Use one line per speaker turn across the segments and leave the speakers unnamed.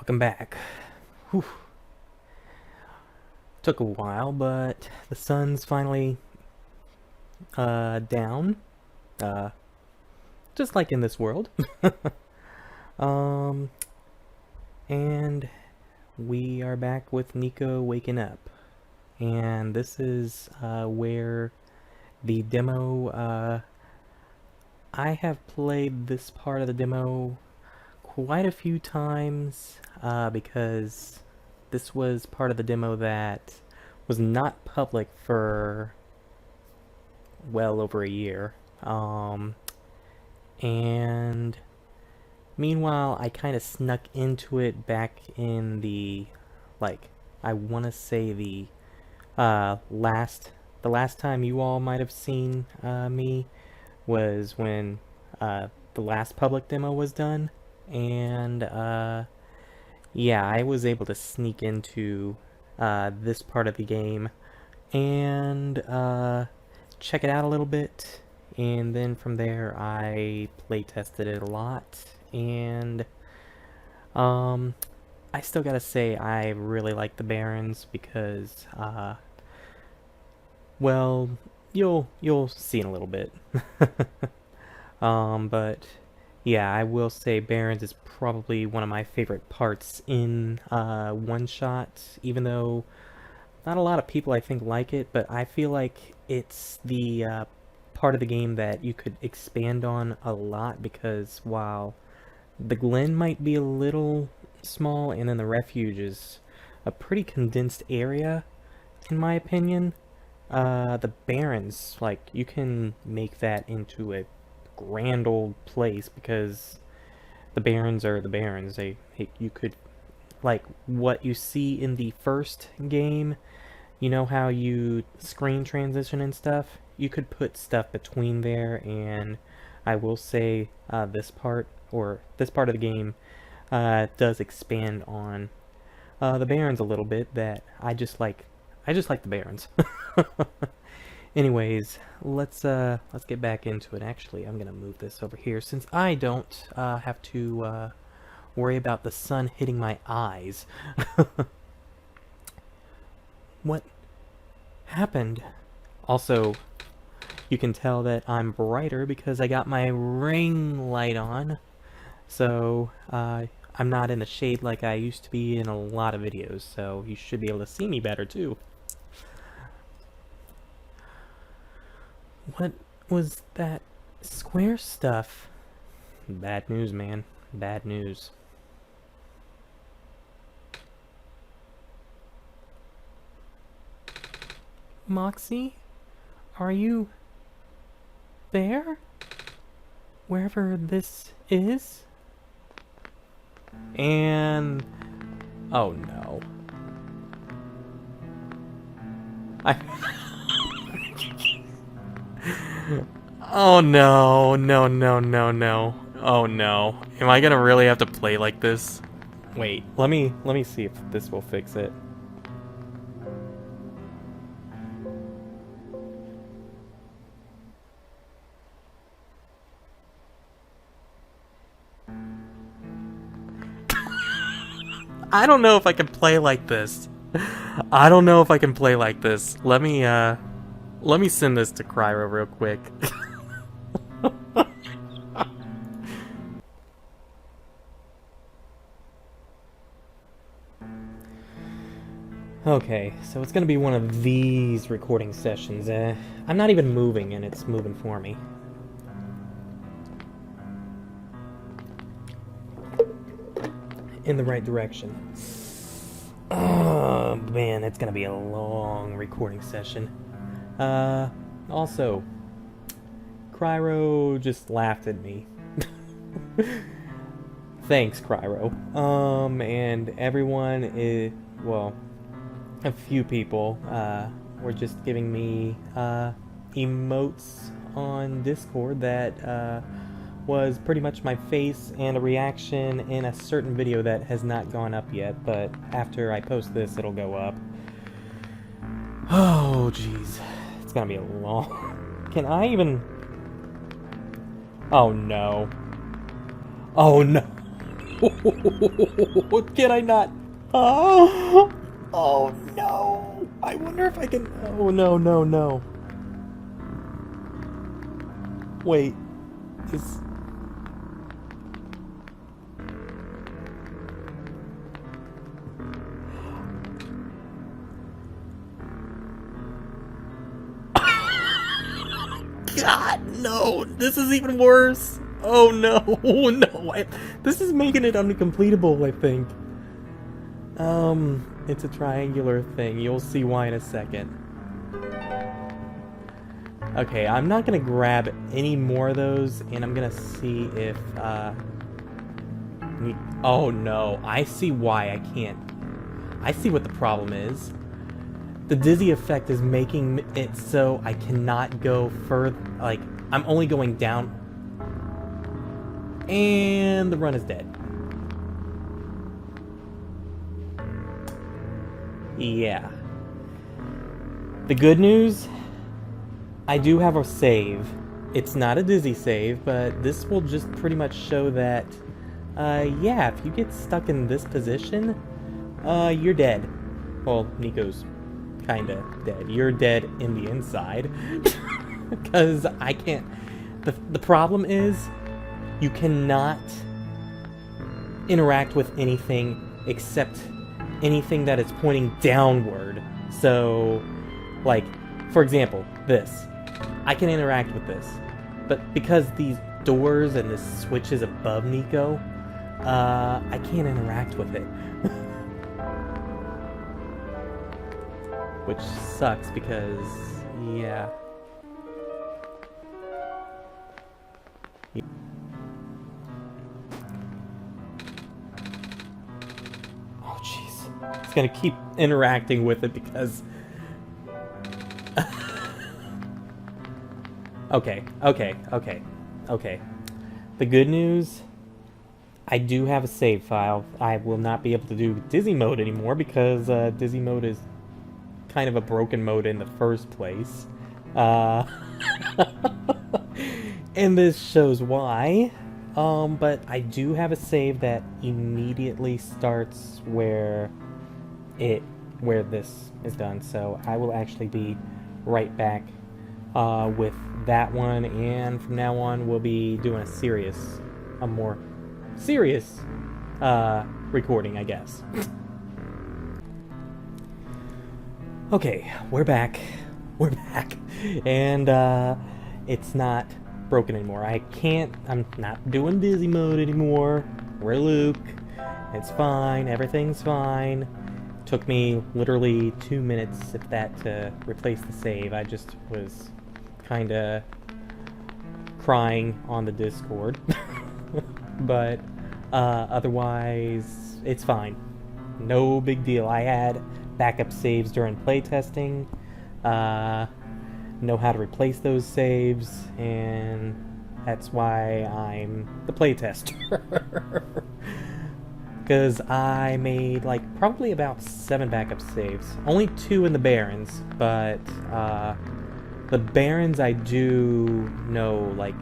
Welcome back. Whew. Took a while, but the sun's finally down. Uh, just like in this world. um, and we are back with Nico waking up. And this is where the demo, I have played this part of the demo quite a few times because this was part of the demo that was not public for well over a year. And meanwhile, I kind of snuck into it back in the, I want to say the last time you all might have seen me was when the last public demo was done. And yeah, I was able to sneak into this part of the game and check it out a little bit, and then from there I play tested it a lot, and I still gotta say I really like the Barrens because well, you'll see in a little bit. But yeah, I will say Barrens is probably one of my favorite parts in OneShot, even though not a lot of people I think like it, but I feel like it's the part of the game that you could expand on a lot, because while the Glen might be a little small and then the refuge is a pretty condensed area, in my opinion, the Barrens, like, you can make that into a grand old place because the Barrens are the Barrens. You could, like, what you see in the first game, you know how you screen transition and stuff? You could put stuff between there, and I will say this part of the game does expand on the Barrens a little bit. That I just like the Barrens. Anyways, let's get back into it. Actually, I'm gonna move this over here since I don't have to worry about the sun hitting my eyes. What happened? Also, you can tell that I'm brighter because I got my ring light on, so I'm not in the shade like I used to be in a lot of videos, so you should be able to see me better too. What was that square stuff? Bad news, man. Bad news. Moxie? Are you there? Wherever this is? And... oh no. Oh no, no, no, no, no. Oh no. Am I gonna really have to play like this? Wait, let me see if this will fix it. I don't know if I can play like this. I don't know if I can play like this. Let me send this to Cryro real quick. Okay, so it's gonna be one of these recording sessions. I'm not even moving, and it's moving for me. In the right direction. Oh man, it's gonna be a long recording session. Also, Cryro just laughed at me. Thanks, Cryro. And everyone is, well, a few people, were just giving me, emotes on Discord that, was pretty much my face and a reaction in a certain video that has not gone up yet, but after I post this, it'll go up. Oh, jeez. It's gonna be a long... Can I even... Oh, no. Oh, no. Can I not? Oh, oh no! I wonder if I can. Oh no, no, no. Wait, is. God, no! This is even worse! Oh no, no! This is making it uncompletable, I think. It's a triangular thing. You'll see why in a second. Okay, I'm not gonna grab any more of those, and I'm gonna see if, oh no, I see why I can't. I see what the problem is. The dizzy effect is making it so I cannot go further, like, I'm only going down. And the run is dead. Yeah. The good news, I do have a save. It's not a dizzy save, but this will just pretty much show that, yeah, if you get stuck in this position, you're dead. Well, Nico's kinda dead. You're dead in the inside. Because I can't... The problem is, you cannot interact with anything except anything that is pointing downward. So, like, for example, this. I can interact with this. But because these doors and this switch is above Nico, I can't interact with it. Which sucks because, yeah. Oh jeez. It's gonna keep interacting with it because... Okay. The good news, I do have a save file. I will not be able to do Dizzy mode anymore because Dizzy mode is kind of a broken mode in the first place. And this shows why. But I do have a save that immediately starts where this is done. So I will actually be right back with that one, and from now on we'll be doing a more serious recording, I guess. Okay, we're back, and it's not broken anymore. I'm not doing Dizzy mode anymore. We're Luke, it's fine, everything's fine. Took me literally 2 minutes, if that, to replace the save. I just was kinda crying on the Discord. But otherwise it's fine, no big deal. I had backup saves during playtesting, know how to replace those saves, and that's why I'm the playtester. Because I made like probably about 7 backup saves, only 2 in the Barrens, but the Barrens I do know like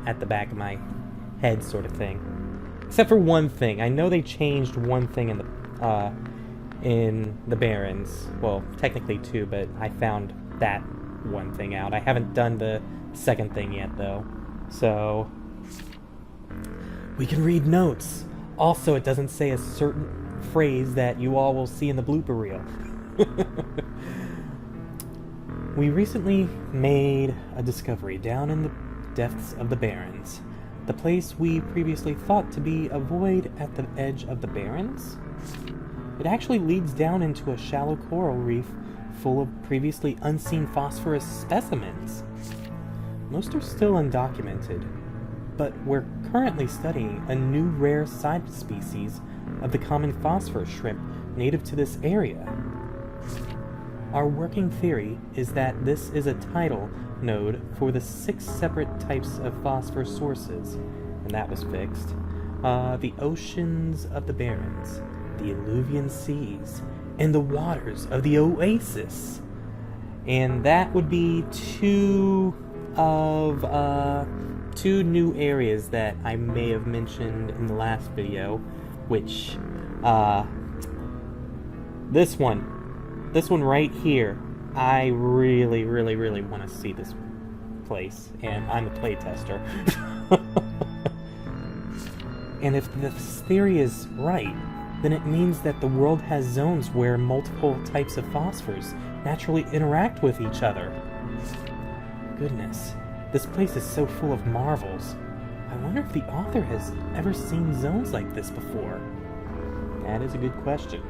at the back of my head sort of thing. Except for one thing. I know they changed one thing in the Barrens. Well, technically 2, but I found that one thing out. I haven't done the second thing yet, though. So, we can read notes. Also, it doesn't say a certain phrase that you all will see in the blooper reel. We recently made a discovery down in the depths of the Barrens. The place we previously thought to be a void at the edge of the Barrens. It actually leads down into a shallow coral reef full of previously unseen phosphorus specimens. Most are still undocumented, but we're currently studying a new rare side species of the common phosphorus shrimp native to this area. Our working theory is that this is a tidal node for the 6 separate types of phosphorus sources, and that was fixed. The oceans of the Barrens, the alluvian seas, and the waters of the oasis. And that would be 2 new areas that I may have mentioned in the last video. which, this one right here, I really, really, really want to see this place, and I'm a playtester. And if this theory is right, then it means that the world has zones where multiple types of phosphors naturally interact with each other. Goodness, this place is so full of marvels. I wonder if the author has ever seen zones like this before. That is a good question.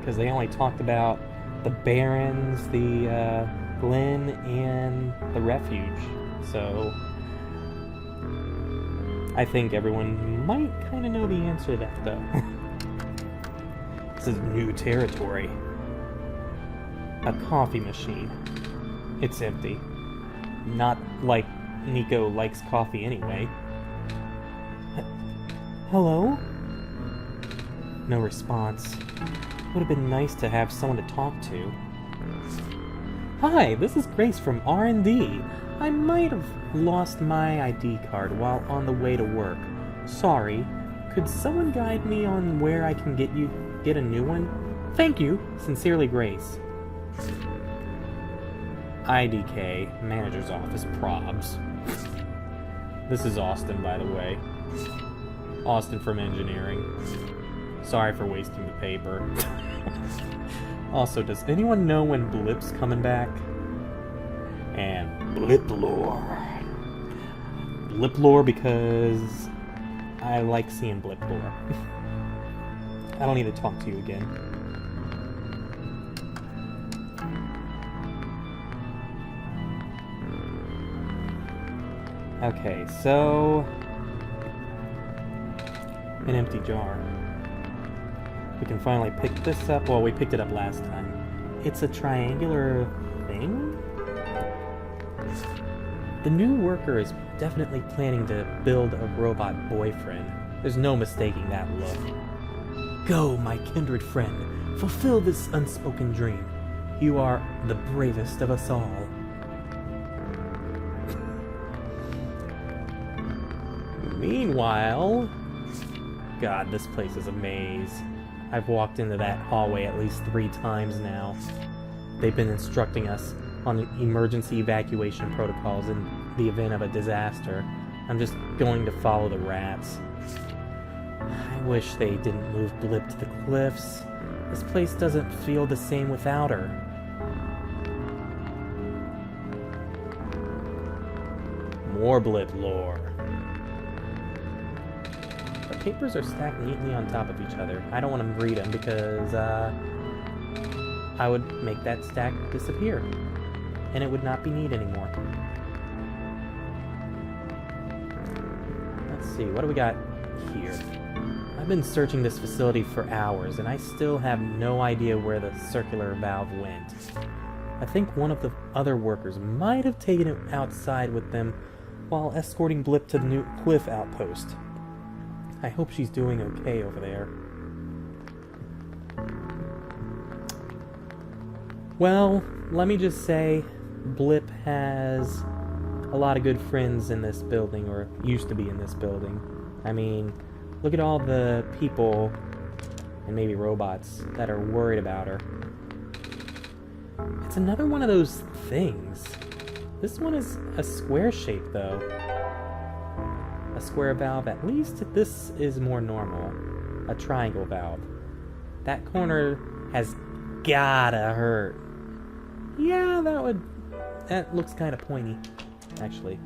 Because they only talked about the Barrens, the Glen, and the Refuge. So I think everyone might kind of know the answer to that, though. This is new territory. A coffee machine. It's empty. Not like Nico likes coffee anyway. Hello? No response. Would have been nice to have someone to talk to. Hi, this is Grace from R&D. I might have lost my ID card while on the way to work. Sorry. Could someone guide me on where I can get a new one? Thank you. Sincerely, Grace. IDK, Manager's Office, Probs. This is Austin, by the way. Austin from Engineering. Sorry for wasting the paper. Also, does anyone know when Blip's coming back? And Blip lore. Blip lore because I like seeing Blip lore. I don't need to talk to you again. Okay, so an empty jar. We can finally pick this up. Well, we picked it up last time. It's a triangular thing? The new worker is definitely planning to build a robot boyfriend. There's no mistaking that look. Go, my kindred friend. Fulfill this unspoken dream. You are the bravest of us all. Meanwhile... God, this place is a maze. I've walked into that hallway at least 3 times now. They've been instructing us on emergency evacuation protocols in the event of a disaster. I'm just going to follow the rats. I wish they didn't move Blip to the cliffs. This place doesn't feel the same without her. More Blip lore. The papers are stacked neatly on top of each other. I don't want to read them because I would make that stack disappear. And it would not be neat anymore. Let's see, what do we got here? I've been searching this facility for hours, and I still have no idea where the circular valve went. I think one of the other workers might have taken it outside with them while escorting Blip to the new cliff outpost. I hope she's doing okay over there. Well, let me just say, Blip has a lot of good friends in this building, or used to be in this building. I mean, look at all the people, and maybe robots, that are worried about her. It's another one of those things. This one is a square shape, though. A square valve, at least this is more normal. A triangle valve. That corner has gotta hurt. Yeah, that looks kind of pointy, actually.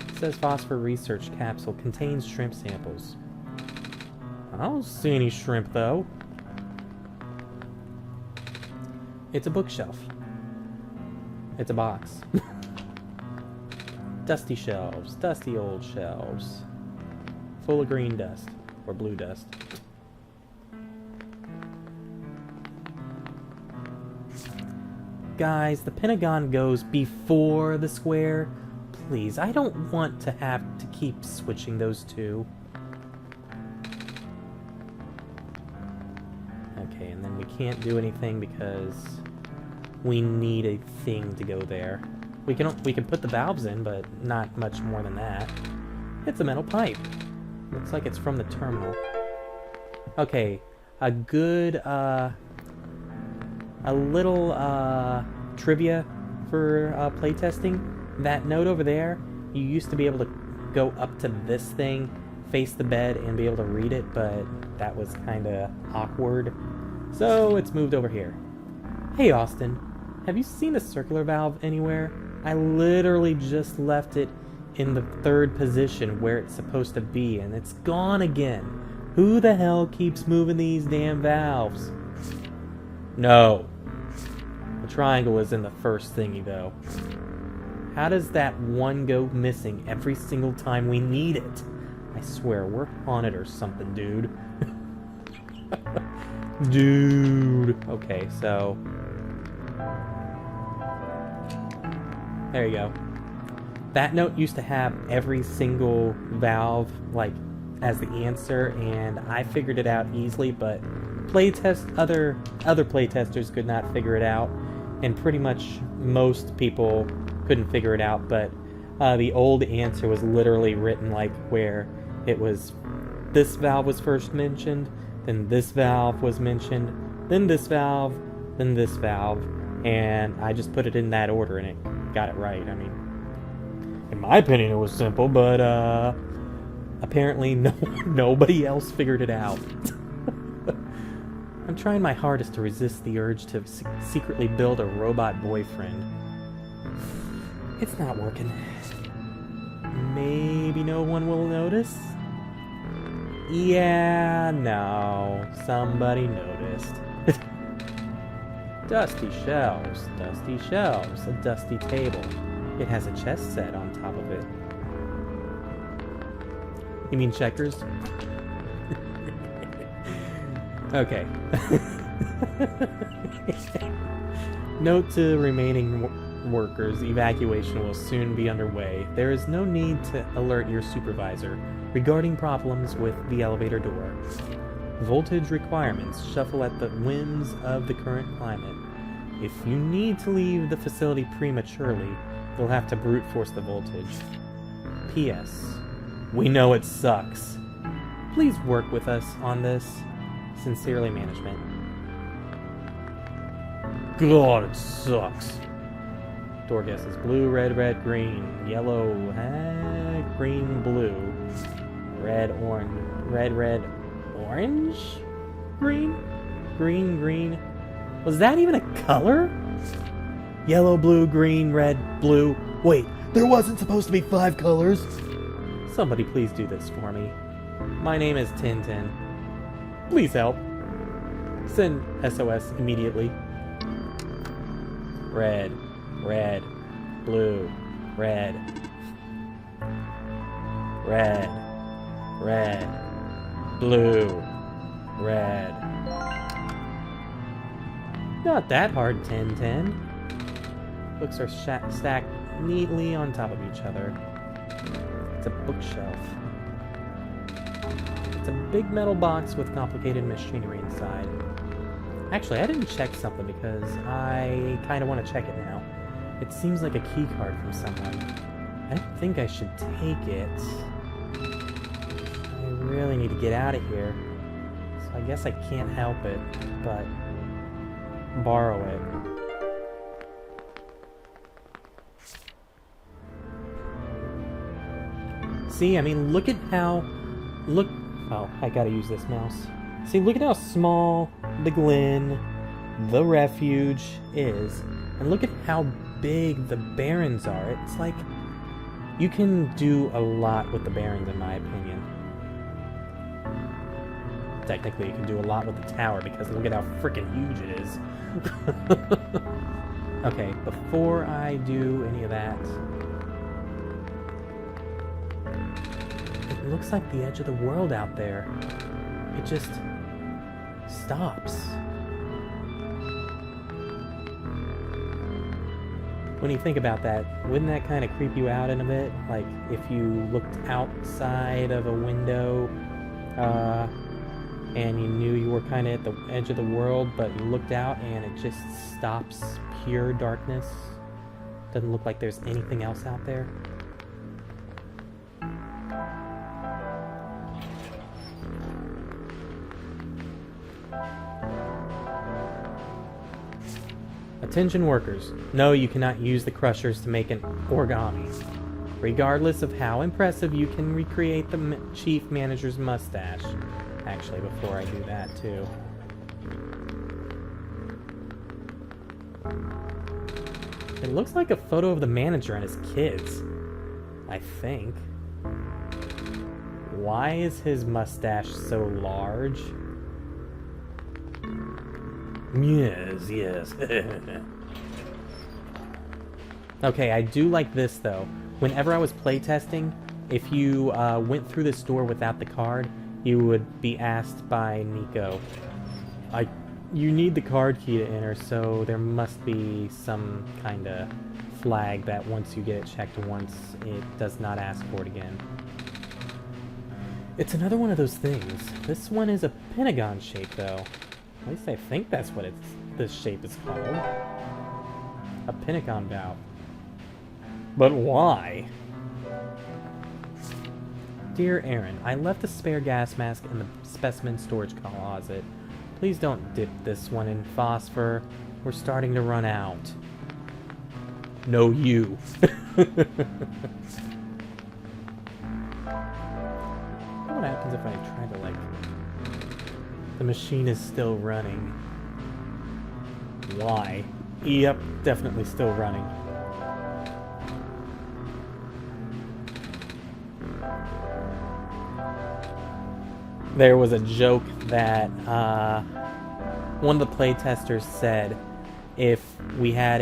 It says phosphor research capsule contains shrimp samples. I don't see any shrimp, though. It's a bookshelf. It's a box. Dusty shelves, dusty old shelves. Full of green dust, or blue dust. Guys, the Pentagon goes before the square. Please, I don't want to have to keep switching those two. Okay, and then we can't do anything because we need a thing to go there. We can put the valves in, but not much more than that. It's a metal pipe. Looks like it's from the terminal. Okay, a good, a little, trivia for, playtesting. That note over there, you used to be able to go up to this thing, face the bed, and be able to read it, but that was kinda awkward. So it's moved over here. Hey Austin, have you seen a circular valve anywhere? I literally just left it in the 3rd position where it's supposed to be, and it's gone again. Who the hell keeps moving these damn valves? No. The triangle is in the first thingy, though. How does that one go missing every single time we need it? I swear, we're haunted or something, dude. Dude. Okay, so... there you go. That note used to have every single valve, like, as the answer, and I figured it out easily, but other playtesters could not figure it out, and pretty much most people couldn't figure it out, but the old answer was literally written like where it was this valve was first mentioned, then this valve was mentioned, then this valve, then this valve, and I just put it in that order and it got it right. I mean, in my opinion it was simple, but apparently nobody else figured it out. I'm trying my hardest to resist the urge to secretly build a robot boyfriend. It's not working. Maybe no one will notice? Yeah, no. Somebody noticed. Dusty shelves, a dusty table. It has a chess set on top of it. You mean checkers? Okay. Note to remaining workers, evacuation will soon be underway. There is no need to alert your supervisor regarding problems with the elevator door. Voltage requirements shuffle at the whims of the current climate. If you need to leave the facility prematurely, you'll have to brute force the voltage. P.S. We know it sucks. Please work with us on this. Sincerely, management. God, it sucks. Door guesses. Blue, red, green. Yellow, green, blue. Red, orange. Red, orange? Green? Green. Was that even a color? Yellow, blue, green, red, blue. Wait, there wasn't supposed to be 5 colors. Somebody please do this for me. My name is Tintin. Please help. Send SOS immediately. Red, blue, red, blue, red. Not that hard, Tintin. Books are stacked neatly on top of each other. It's a bookshelf. It's a big metal box with complicated machinery inside. Actually, I didn't check something because I kind of want to check it now. It seems like a key card from someone. I don't think I should take it. I really need to get out of here. So I guess I can't help it, but borrow it. See, I mean, look at how... Oh, I gotta use this mouse. See, look at how small the Glen, the refuge, is. And look at how big the Barrens are. It's like... you can do a lot with the Barrens, in my opinion. Technically, you can do a lot with the tower, because look at how freaking huge it is. Okay, before I do any of that... it looks like the edge of the world out there. It just stops. When you think about that, wouldn't that kind of creep you out in a bit? Like, if you looked outside of a window, and you knew you were kind of at the edge of the world, but you looked out and it just stops, pure darkness. Doesn't look like there's anything else out there. Attention workers. No, you cannot use the crushers to make an origami. Regardless of how impressive, you can recreate the chief manager's mustache. Actually, before I do that, too. It looks like a photo of the manager and his kids. I think. Why is his mustache so large? Yes, yes. Okay, I do like this, though. Whenever I was playtesting, if you went through this door without the card, you would be asked by Nico, you need the card key to enter, so there must be some kind of flag that once you get it checked once, it does not ask for it again. It's another one of those things. This one is a pentagon shape, though. At least I think that's what this shape is called. A pentagon valve. But why? Dear Aaron, I left a spare gas mask in the specimen storage closet. Please don't dip this one in phosphor. We're starting to run out. No, you. What happens if I try to, like... The machine is still running. Why? Yep, definitely still running. There was a joke that one of the playtesters said if we had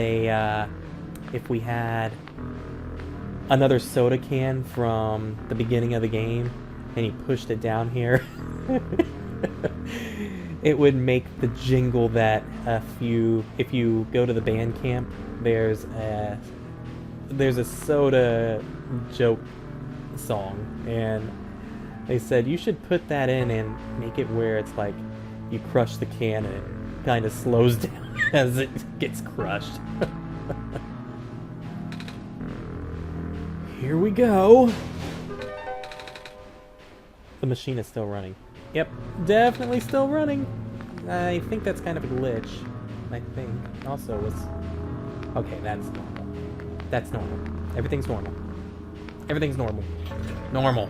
another soda can from the beginning of the game and he pushed it down here, it would make the jingle that if you go to the bandcamp, there's a soda joke song, and they said you should put that in and make it where it's like you crush the can and it kind of slows down as it gets crushed. Here we go. The machine is still running. Yep, definitely still running. I think that's kind of a glitch. I think. Also, was... Okay, that's normal. That's normal. Everything's normal. Everything's normal. Normal.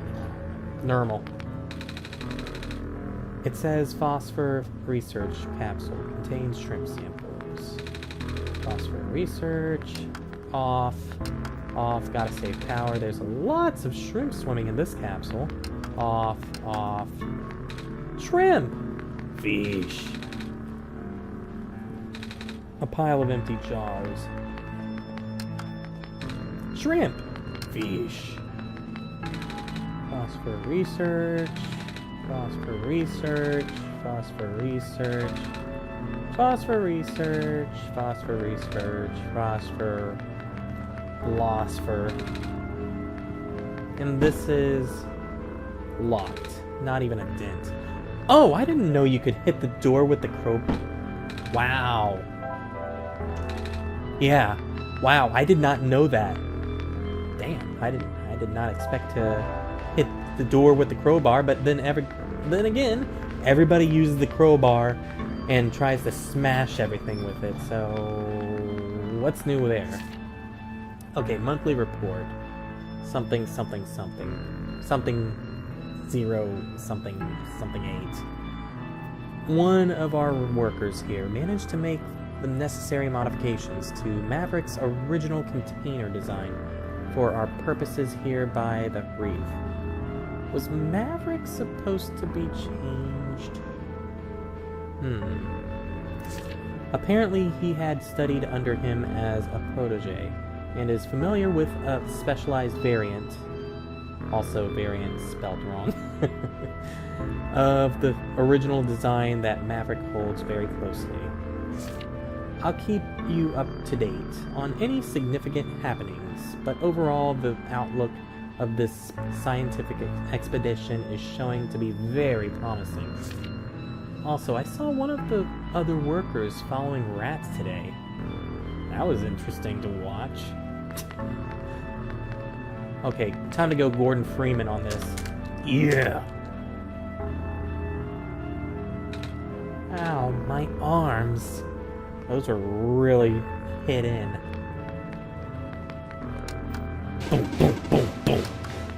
Normal. It says phosphor research capsule contains shrimp samples. Phosphor research. Off. Off. Gotta save power. There's lots of shrimp swimming in this capsule. Off. Off. Shrimp! Fish. A pile of empty jars. Shrimp! Fish. Phosphor research. Phosphor research. Phosphor research. Phosphor research. Phosphor research. Phosphor. Phosphor. And this is locked. Not even a dent. Oh, I didn't know you could hit the door with the crowbar. Wow. Yeah. Wow, I did not know that. Damn, I did not expect to hit the door with the crowbar, but then again, everybody uses the crowbar and tries to smash everything with it, so what's new there? Okay, monthly report. Something, something, something. Something 0, something, something 8. One of our workers here managed to make the necessary modifications to Maverick's original container design for our purposes here by the reef. Was Maverick supposed to be changed? Apparently he had studied under him as a protege, and is familiar with a specialized variant, also variant spelled wrong, of the original design that Maverick holds very closely. I'll keep you up to date on any significant happenings, but overall the outlook of this scientific expedition is showing to be very promising. Also, I saw one of the other workers following rats today. That was interesting to watch. Okay, time to go Gordon Freeman on this. Yeah! Ow, my arms. Those are really hit in. Boom, boom, boom, boom.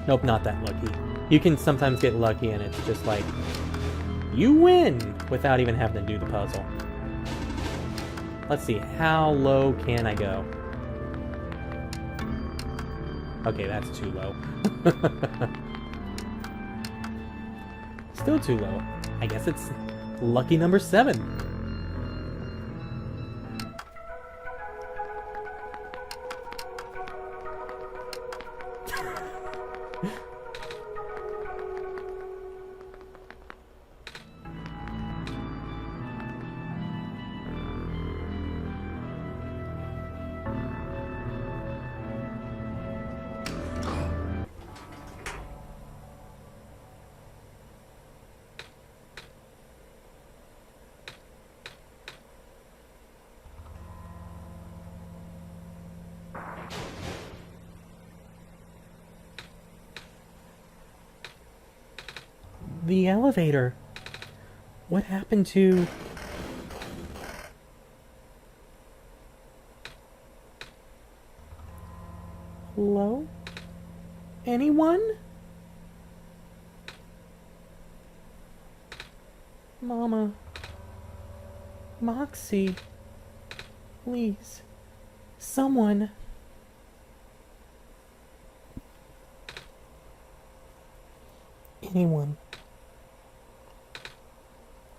Nope, not that lucky. You can sometimes get lucky and it's just like, you win! Without even having to do the puzzle. Let's see, how low can I go? Okay, that's too low. Still too low. I guess it's lucky number 7. The elevator. What happened to... Hello? Anyone? Mama. Moxie. Please. Someone. Anyone.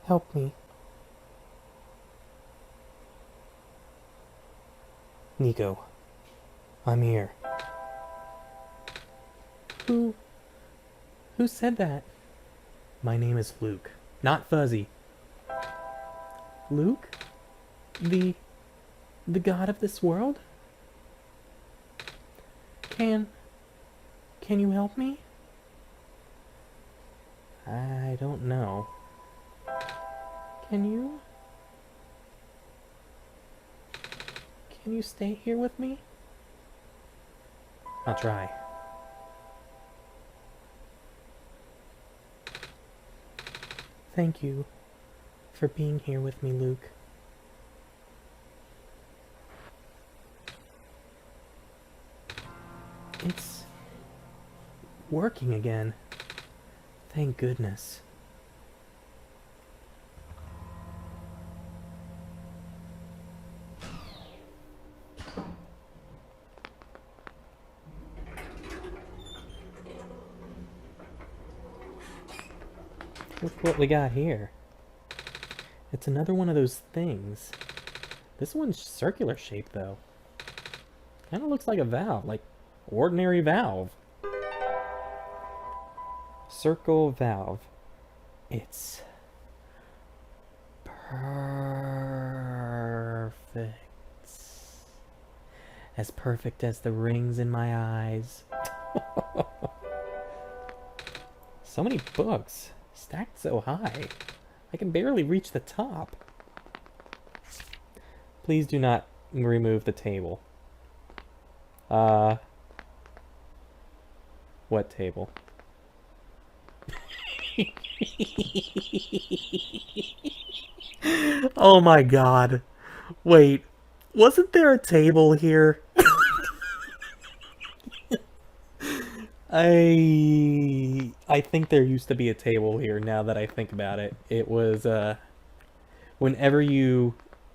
Help me. Nico. I'm here. Who said that? My name is Luke, not Fuzzy. Luke? The god of this world? Can you help me? I don't know. Can you stay here with me? I'll try. Thank you for being here with me, Luke. It's working again. Thank goodness. Look what we got here. It's another one of those things. This one's circular shaped though. Kind of looks like a valve, like ordinary valve. Circle valve. It's perfect. As perfect as the rings in my eyes. So many books. Stacked so high, I can barely reach the top. Please do not remove the table. What table? Oh my god. Wait, wasn't there a table here? I think there used to be a table here now that I think about it. It was whenever you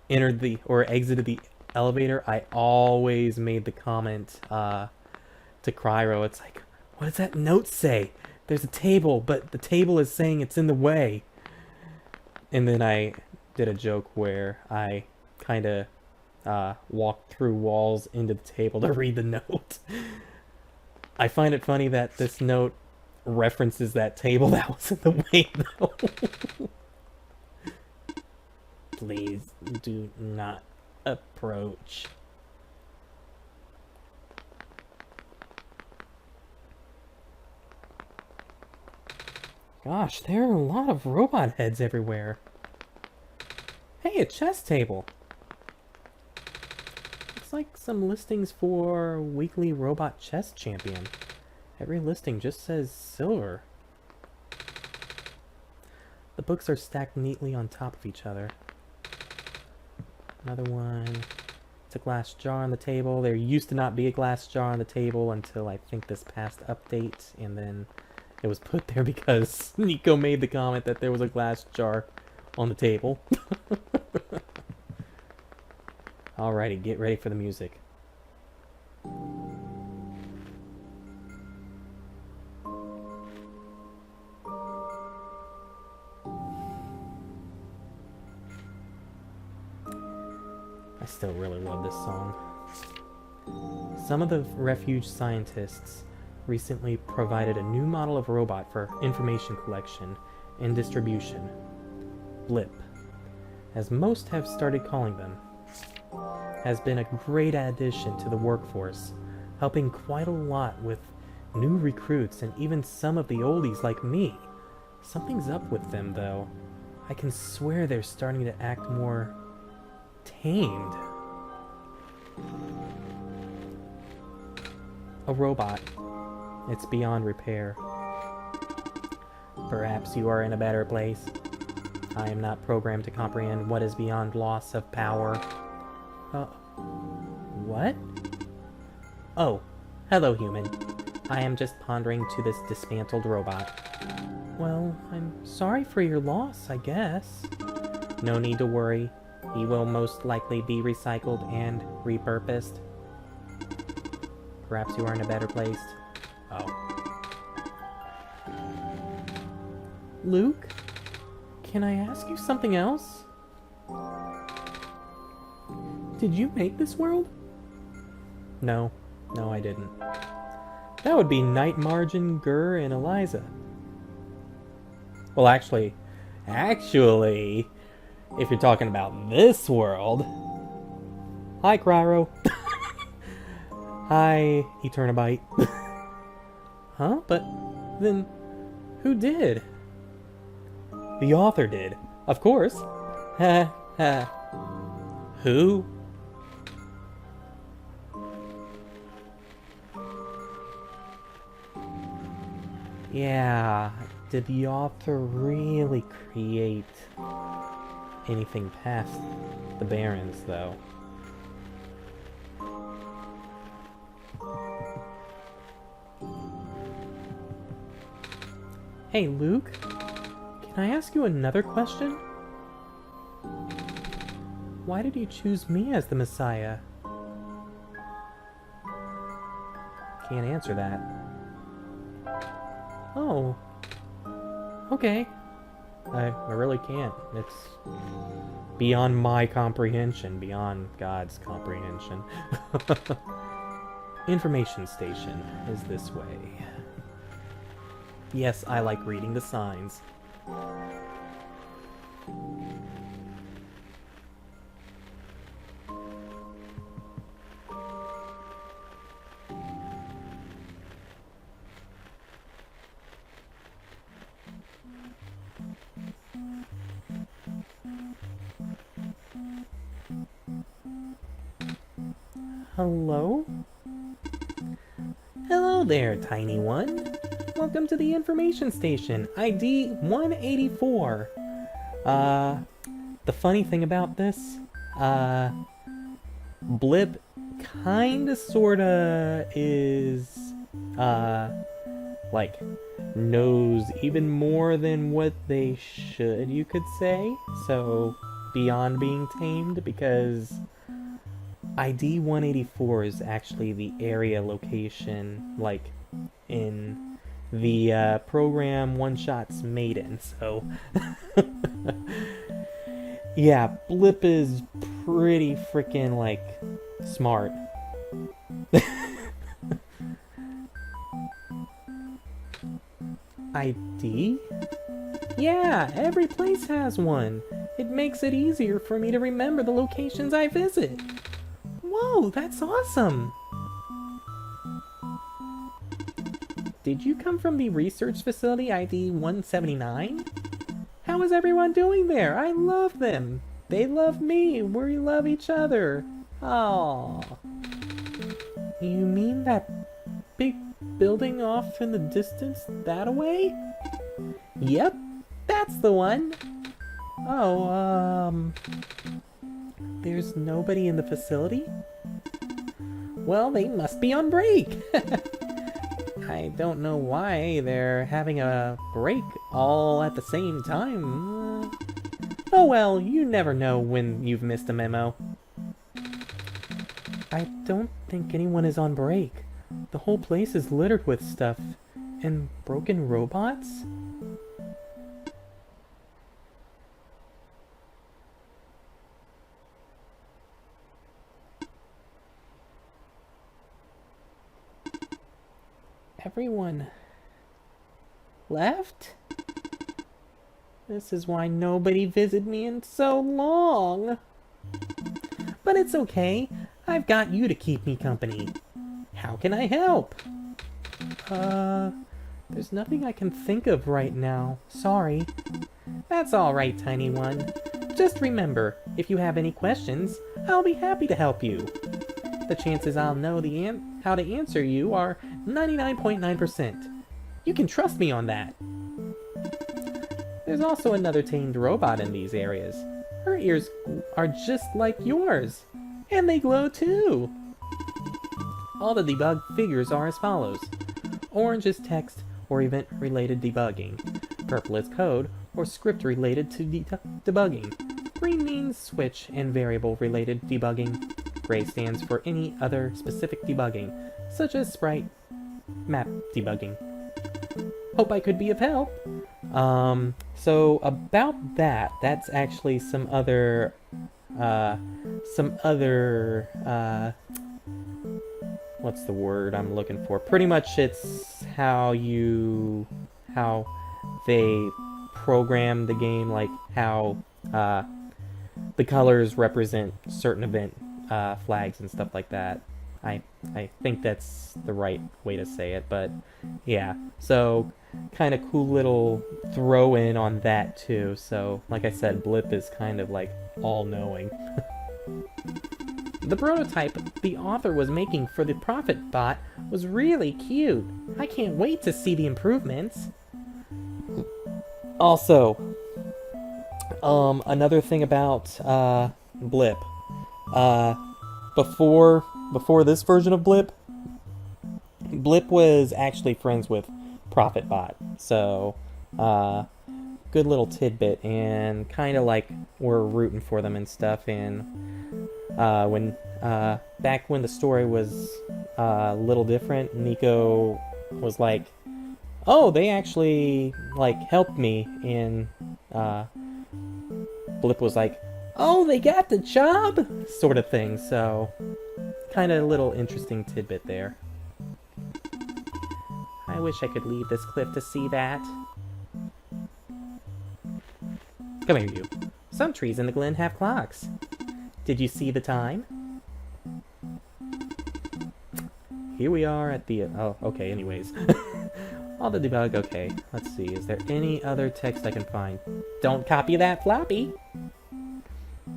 entered the or exited the elevator, I always made the comment to Cryro, it's like, what does that note say? There's a table, but the table is saying it's in the way. And then I did a joke where I kind of walked through walls into the table to read the note. I find it funny that this note references that table that was in the way, though. Please do not approach. Gosh, there are a lot of robot heads everywhere. Hey, a chess table. Looks like some listings for weekly robot chess champion. Every listing just says silver. The books are stacked neatly on top of each other. Another one. It's a glass jar on the table. There used to not be a glass jar on the table until I think this past update, and then it was put there because Nico made the comment that there was a glass jar on the table. Alrighty, get ready for the music. I still really love this song. Some of the refuge scientists recently provided a new model of robot for information collection and distribution. Blip, as most have started calling them, has been a great addition to the workforce, helping quite a lot with new recruits and even some of the oldies like me. Something's up with them, though. I can swear they're starting to act more tamed. A robot. It's beyond repair. Perhaps you are in a better place. I am not programmed to comprehend what is beyond loss of power. What? Oh, hello, human. I am just pondering to this dismantled robot. Well, I'm sorry for your loss, I guess. No need to worry. He will most likely be recycled and repurposed. Perhaps you are in a better place. Oh. Luke? Can I ask you something else? Did you make this world? No, I didn't. That would be Night Margin, Gur, and Eliza. Well, actually, if you're talking about this world... Hi, Cryro. Hi, Eternabite. Huh? But then, who did? The author did. Of course. Ha ha. Who? Yeah, did the author really create anything past the Barrens, though? Hey, Luke, can I ask you another question? Why did you choose me as the Messiah? Can't answer that. Oh. Okay. I really can't. It's beyond my comprehension, beyond God's comprehension. Information station is this way. Yes, I like reading the signs. Hello? Hello there, tiny one. Welcome to the information station, ID 184. The funny thing about this, Blip kinda sorta is, like, knows even more than what they should, you could say. So, beyond being tamed, because ID 184 is actually the area location, like, in the program OneShot's Maiden, so... Yeah, Blip is pretty freaking, like, smart. ID? Yeah, every place has one. It makes it easier for me to remember the locations I visit. Whoa, that's awesome! Did you come from the research facility ID 179? How is everyone doing there? I love them. They love me. We love each other. Oh. You mean that big building off in the distance that-a-way? Yep, that's the one. Oh, There's nobody in the facility? Well, they must be on break! I don't know why they're having a break all at the same time. Oh well, you never know when you've missed a memo. I don't think anyone is on break. The whole place is littered with stuff. And broken robots? Everyone left? This is why nobody visited me in so long. But it's okay. I've got you to keep me company. How can I help? There's nothing I can think of right now. Sorry. That's alright, Tiny One. Just remember, if you have any questions, I'll be happy to help you. The chances I'll know how to answer you are 99.9%. You can trust me on that. There's also another tamed robot in these areas. Her ears are just like yours. And they glow too. All the debug figures are as follows. Orange is text or event-related debugging. Purple is code or script related to debugging. Green means switch and variable-related debugging. Gray stands for any other specific debugging, such as sprite map debugging. Hope I could be of help. So about that, that's actually some other, what's the word I'm looking for? Pretty much it's how they program the game, like how, the colors represent certain event, flags and stuff like that. I think that's the right way to say it, but yeah. So, kind of cool little throw in on that too. So, like I said, Blip is kind of like all-knowing. The prototype the author was making for the Prophet bot was really cute. I can't wait to see the improvements. Also, another thing about Blip. Before this version of Blip, Blip was actually friends with ProfitBot. So, good little tidbit, and kind of like we're rooting for them and stuff. And back when the story was a little different, Nico was like, "Oh, they actually like helped me," and Blip was like, "Oh, they got the job," sort of thing. So, kind of a little interesting tidbit there. I wish I could leave this cliff to see that. Come here, you. Some trees in the glen have clocks. Did you see the time? Here we are at the... oh, okay, anyways. All the debug, okay. Let's see, is there any other text I can find? Don't copy that floppy!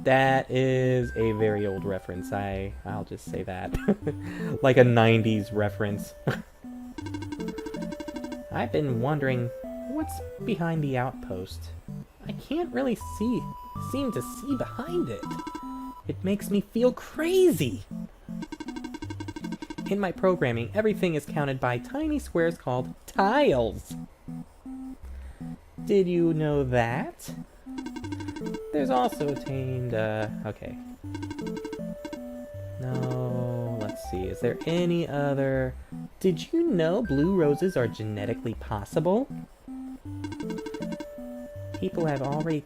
That is a very old reference, I'll just say that. Like a 90s reference. I've been wondering, what's behind the outpost? I can't really seem to see behind it. It makes me feel crazy! In my programming, everything is counted by tiny squares called tiles. Did you know that? There's also a tamed, okay. No, let's see, is there any other... Did you know blue roses are genetically possible? People have already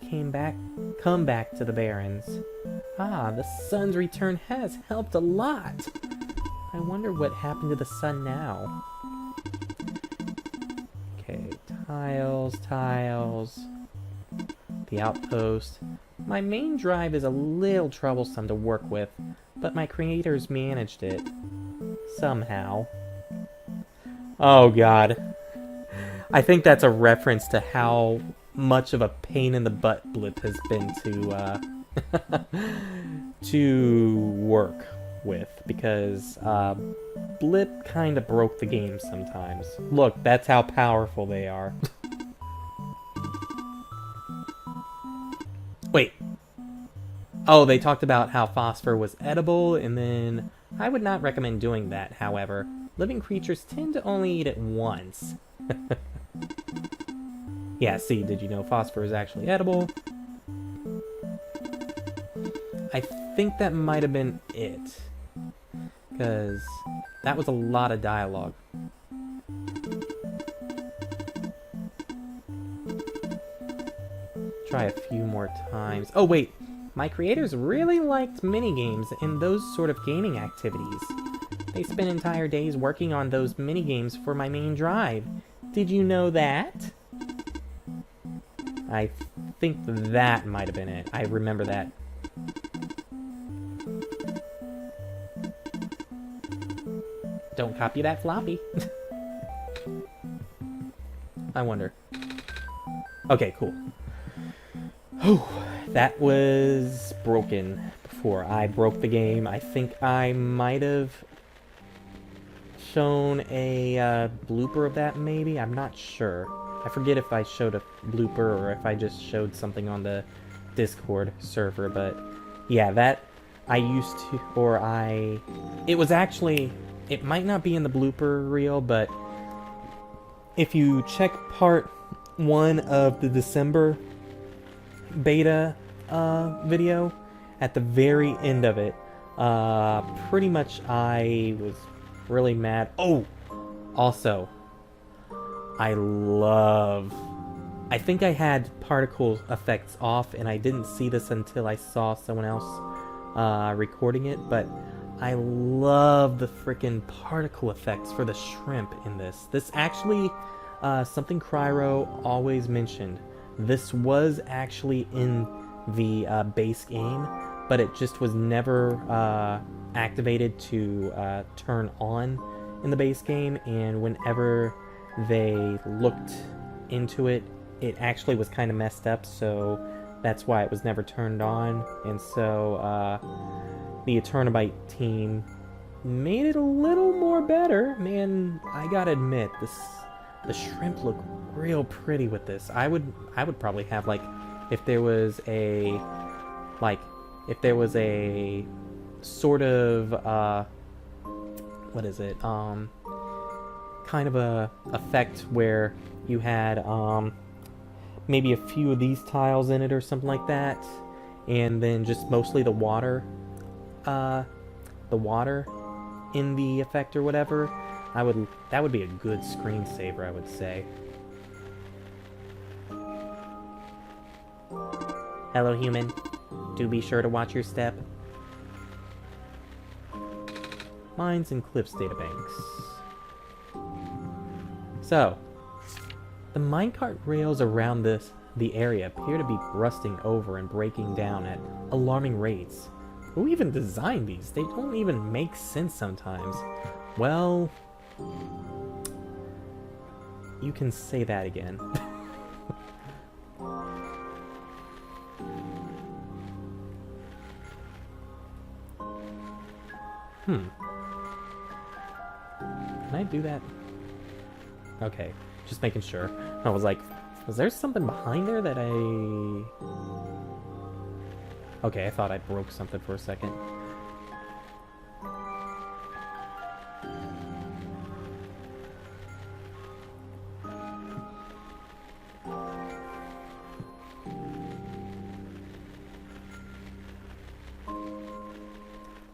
come back to the Barrens. Ah, the sun's return has helped a lot. I wonder what happened to the sun now. Okay, tiles. The outpost. My main drive is a little troublesome to work with, but my creators managed it. Somehow. Oh god. I think that's a reference to how much of a pain in the butt Blip has been to work with, because Blip kind of broke the game sometimes. Look, that's how powerful they are. Wait. Oh, they talked about how phosphor was edible, and then I would not recommend doing that, however. Living creatures tend to only eat it once. Yeah, see, did you know phosphor is actually edible? I think that might have been it. Because that was a lot of dialogue. Try a few more times. Oh, wait. My creators really liked minigames and those sort of gaming activities. They spend entire days working on those minigames for my main drive. Did you know that? I think that might have been it. I remember that. Don't copy that floppy. I wonder. Okay, cool. Whew, that was broken before I broke the game. I think I might have shown a blooper of that, maybe? I'm not sure. I forget if I showed a blooper or if I just showed something on the Discord server, but yeah, that I used to, or I... It was actually... It might not be in the blooper reel, but if you check part 1 of the December beta video, at the very end of it, pretty much I was really mad. Oh! Also, I think I had particle effects off, and I didn't see this until I saw someone else recording it, but I love the freaking particle effects for the shrimp in this. This actually, something Cryro always mentioned. This was actually in the base game, but it just was never activated to turn on in the base game, and whenever they looked into it, it actually was kind of messed up, so that's why it was never turned on. And so the Eternabite team made it a little more better. Man, I gotta admit, the shrimp look real pretty with this. I would probably have, like, if there was a sort of what is it, kind of a effect where you had maybe a few of these tiles in it or something like that, and then just mostly the water in the effect or whatever. That would be a good screensaver, I would say. Hello, human. Do be sure to watch your step. Mines and cliffs databanks. So, the minecart rails around the area appear to be rusting over and breaking down at alarming rates. Who even designed these? They don't even make sense sometimes. Well, you can say that again. Can I do that? Okay, just making sure. I was like, was there something behind there that I... Okay, I thought I broke something for a second.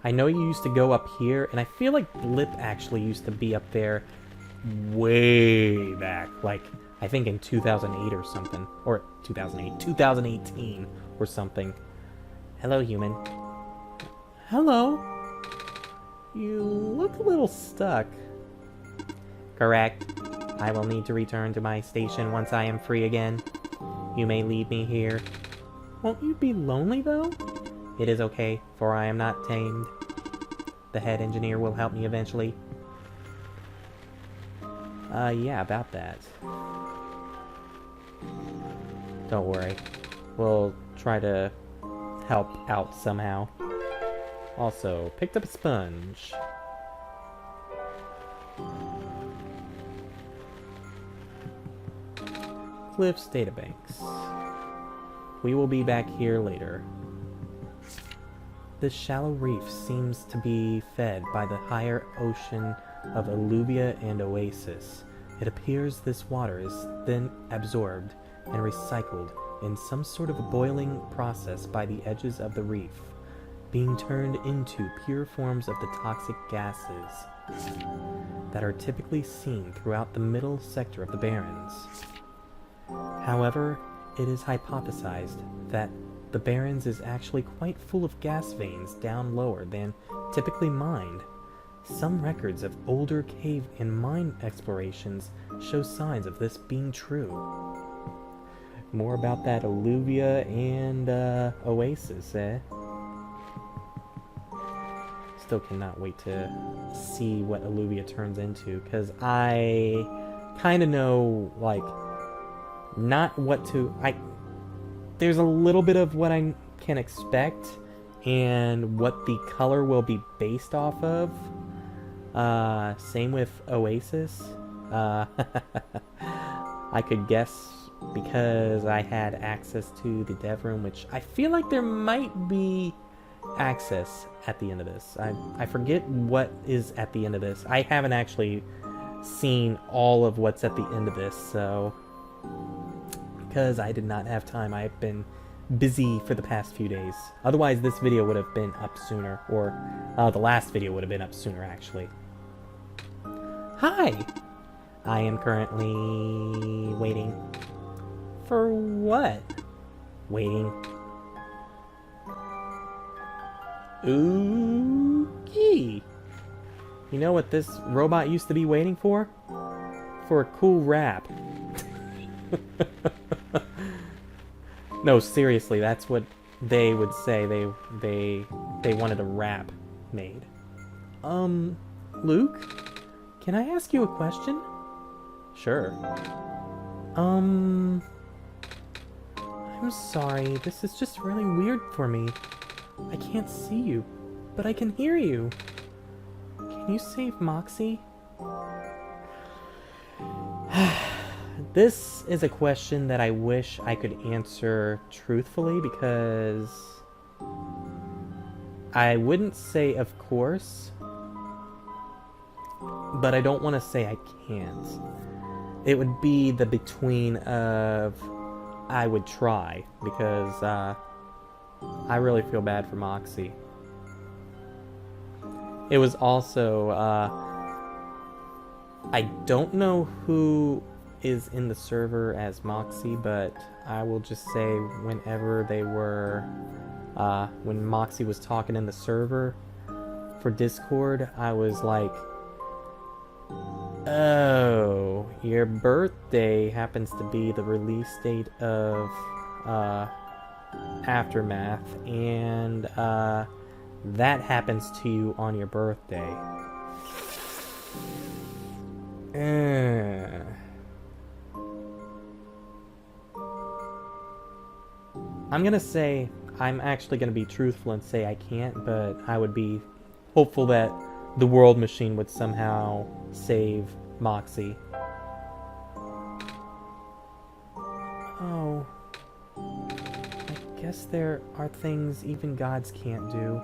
I know you used to go up here, and I feel like Blip actually used to be up there way back, like, I think in 2008 or something. Or 2018 or something. Hello, human. Hello. You look a little stuck. Correct. I will need to return to my station once I am free again. You may leave me here. Won't you be lonely, though? It is okay, for I am not tamed. The head engineer will help me eventually. Yeah, about that. Don't worry. We'll try to help out somehow. Also, picked up a sponge. Cliffs databanks. We will be back here later. This shallow reef seems to be fed by the higher ocean of alluvia and oasis. It appears this water is then absorbed and recycled in some sort of a boiling process by the edges of the reef, being turned into pure forms of the toxic gases that are typically seen throughout the middle sector of the Barrens. However, it is hypothesized that the Barrens is actually quite full of gas veins down lower than typically mined. Some records of older cave and mine explorations show signs of this being true. More about that alluvia and oasis, eh? Still cannot wait to see what alluvia turns into, because I kind of know, like, not what to... There's a little bit of what I can expect and what the color will be based off of. Same with Oasis. I could guess because I had access to the dev room, which I feel like there might be access at the end of this. I forget what is at the end of this. I haven't actually seen all of what's at the end of this, so... because I did not have time. I've been busy for the past few days. Otherwise, this video would have been up sooner, or the last video would have been up sooner, actually. Hi! I am currently waiting. For what? Waiting. Ookie! You know what this robot used to be waiting for? For a cool rap. No, seriously, that's what they would say. They wanted a rap made. Luke? Can I ask you a question? Sure. I'm sorry, this is just really weird for me. I can't see you, but I can hear you. Can you save Moxie? This is a question that I wish I could answer truthfully, because I wouldn't say of course, but I don't want to say I can't. It would be the between of I would try, because I really feel bad for Moxie. It was also, I don't know who is in the server as Moxie, but I will just say whenever they were, when Moxie was talking in the server for Discord, I was like, oh, your birthday happens to be the release date of Aftermath, and that happens to you on your birthday. I'm gonna say, I'm actually gonna be truthful and say I can't, but I would be hopeful that the World Machine would somehow save Moxie. Oh. I guess there are things even gods can't do.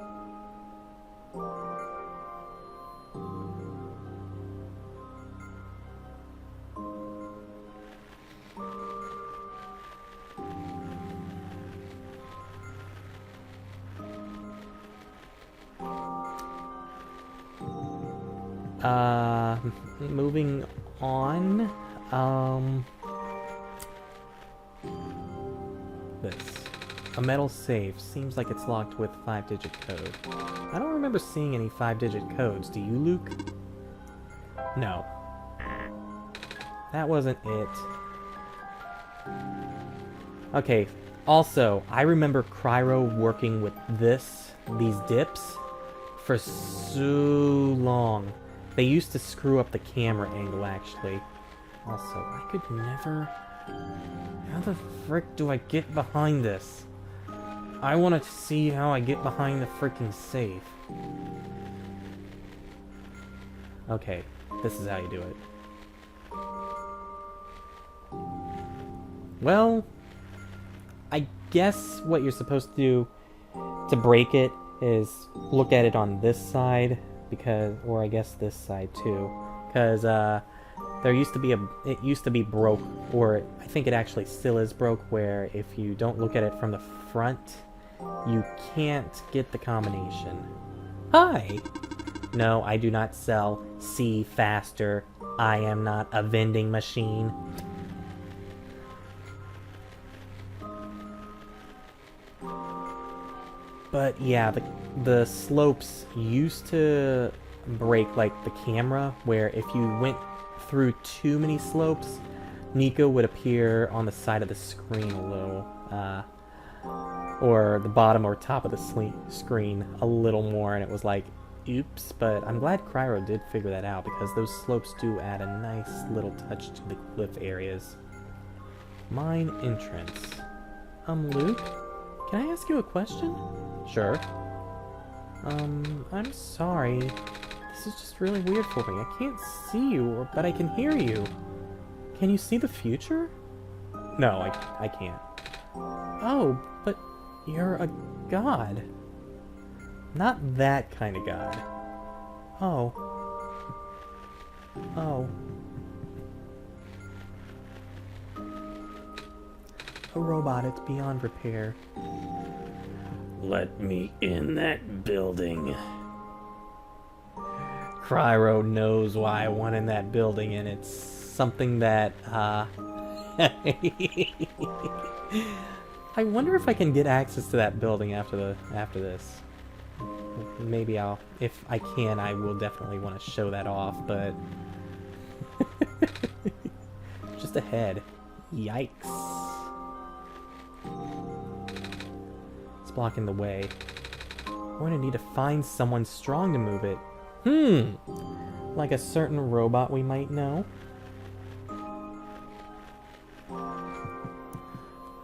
Moving on, this. A metal safe. Seems like it's locked with 5-digit code. I don't remember seeing any 5-digit codes. Do you, Luke? No. That wasn't it. Okay, also, I remember Cryro working with these dips, for so long. They used to screw up the camera angle, actually. Also, I could never... How the frick do I get behind this? I want to see how I get behind the freaking safe. Okay, this is how you do it. Well, I guess what you're supposed to do to break it is look at it on this side, because, or I guess this side too, because there used to be it used to be broke, or I think it actually still is broke, where if you don't look at it from the front, you can't get the combination. Hi! No, I do not sell. See faster. I am not a vending machine. But yeah, the slopes used to break like the camera, where if you went through too many slopes, Nico would appear on the side of the screen a little, or the bottom or top of the screen a little more, and it was like, oops. But I'm glad Cryro did figure that out, because those slopes do add a nice little touch to the cliff areas. Mine entrance. Luke? Can I ask you a question? Sure. I'm sorry. This is just really weird for me. I can't see you, but I can hear you. Can you see the future? No, I can't. Oh, but you're a god. Not that kind of god. Oh. Oh. A robot, it's beyond repair. Let me in that building. Cryro knows why I want in that building, and it's something that, I wonder if I can get access to that building after this. Maybe if I can, I will definitely want to show that off, but... Just ahead. Yikes. It's blocking the way. We're gonna need to find someone strong to move it. Like a certain robot we might know.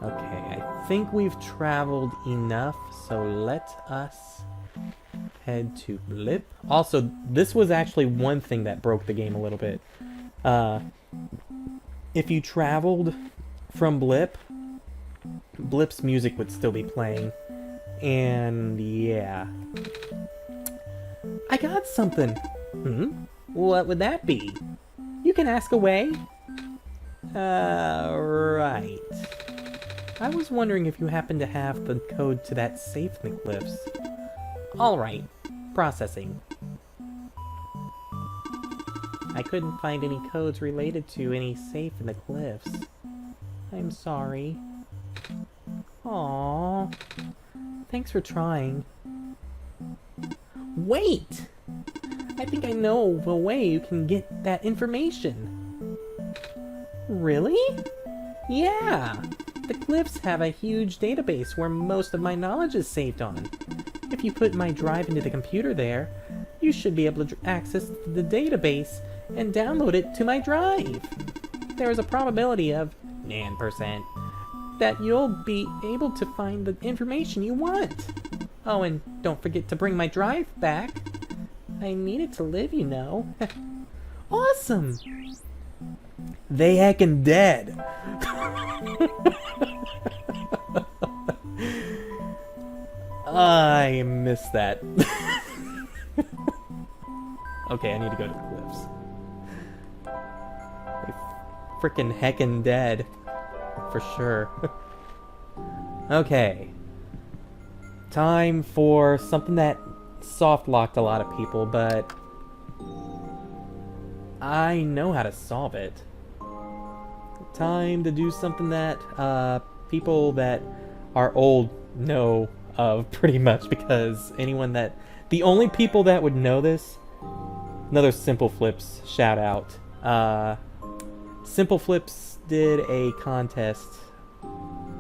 Okay, I think we've traveled enough, so let us head to Blip. Also, this was actually one thing that broke the game a little bit. If you traveled from Blip, Blip's music would still be playing. And yeah. I got something. What would that be? You can ask away. Right. I was wondering if you happen to have the code to that safe in the cliffs. Alright. Processing. I couldn't find any codes related to any safe in the cliffs. I'm sorry. Aww. Thanks for trying. Wait! I think I know a way you can get that information. Really? Yeah! The cliffs have a huge database where most of my knowledge is saved on. If you put my drive into the computer there, you should be able to access the database and download it to my drive. There is a probability of 9% that you'll be able to find the information you want. Oh, and don't forget to bring my drive back. I need it to live, you know. Awesome! They heckin' dead. I missed that. Okay, I need to go to the cliffs. They frickin' heckin' dead. For sure. Okay. Time for something that soft-locked a lot of people, but I know how to solve it. Time to do something that people that are old know of pretty much, because the only people that would know this, another Simple Flips shout out. Simple Flips did a contest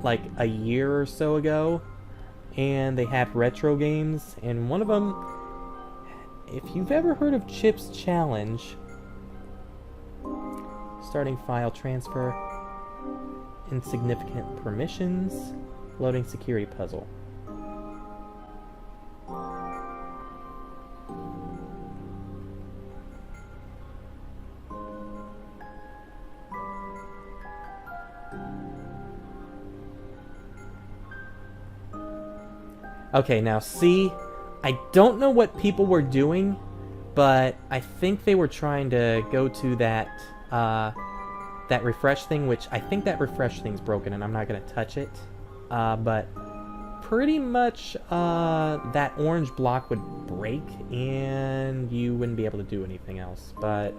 like a year or so ago, and they had retro games, and one of them, if you've ever heard of Chip's Challenge, starting file transfer, insignificant permissions, loading security puzzle. Okay, now see, I don't know what people were doing, but I think they were trying to go to that that refresh thing, which I think that refresh thing's broken and I'm not going to touch it. But pretty much that orange block would break and you wouldn't be able to do anything else. But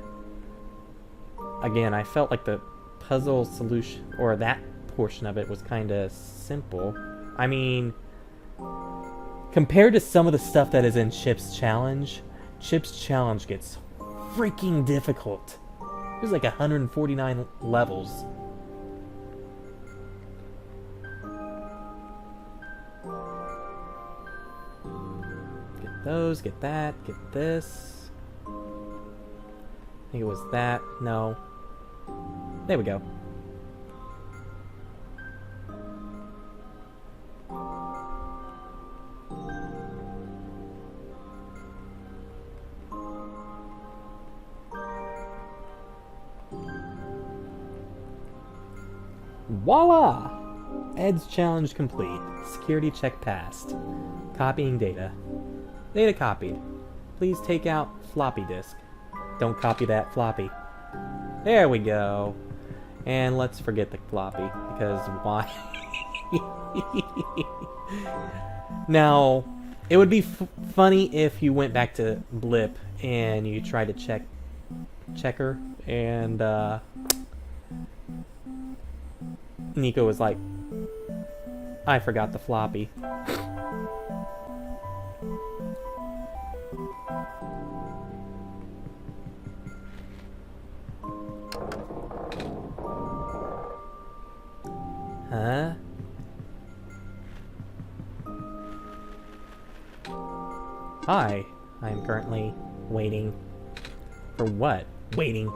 again, I felt like the puzzle solution, or that portion of it, was kind of simple. I mean, compared to some of the stuff that is in Chip's Challenge gets freaking difficult. There's like 149 levels. Get those, get that, get this. I think it was that. No. There we go. Voila! Ed's challenge complete. Security check passed. Copying data. Data copied. Please take out floppy disk. Don't copy that floppy. There we go. And let's forget the floppy, because why? Now, it would be funny if you went back to Blip and you tried to check her, and Nico was like, I forgot the floppy. Huh? Hi, I am currently waiting. For what? Waiting.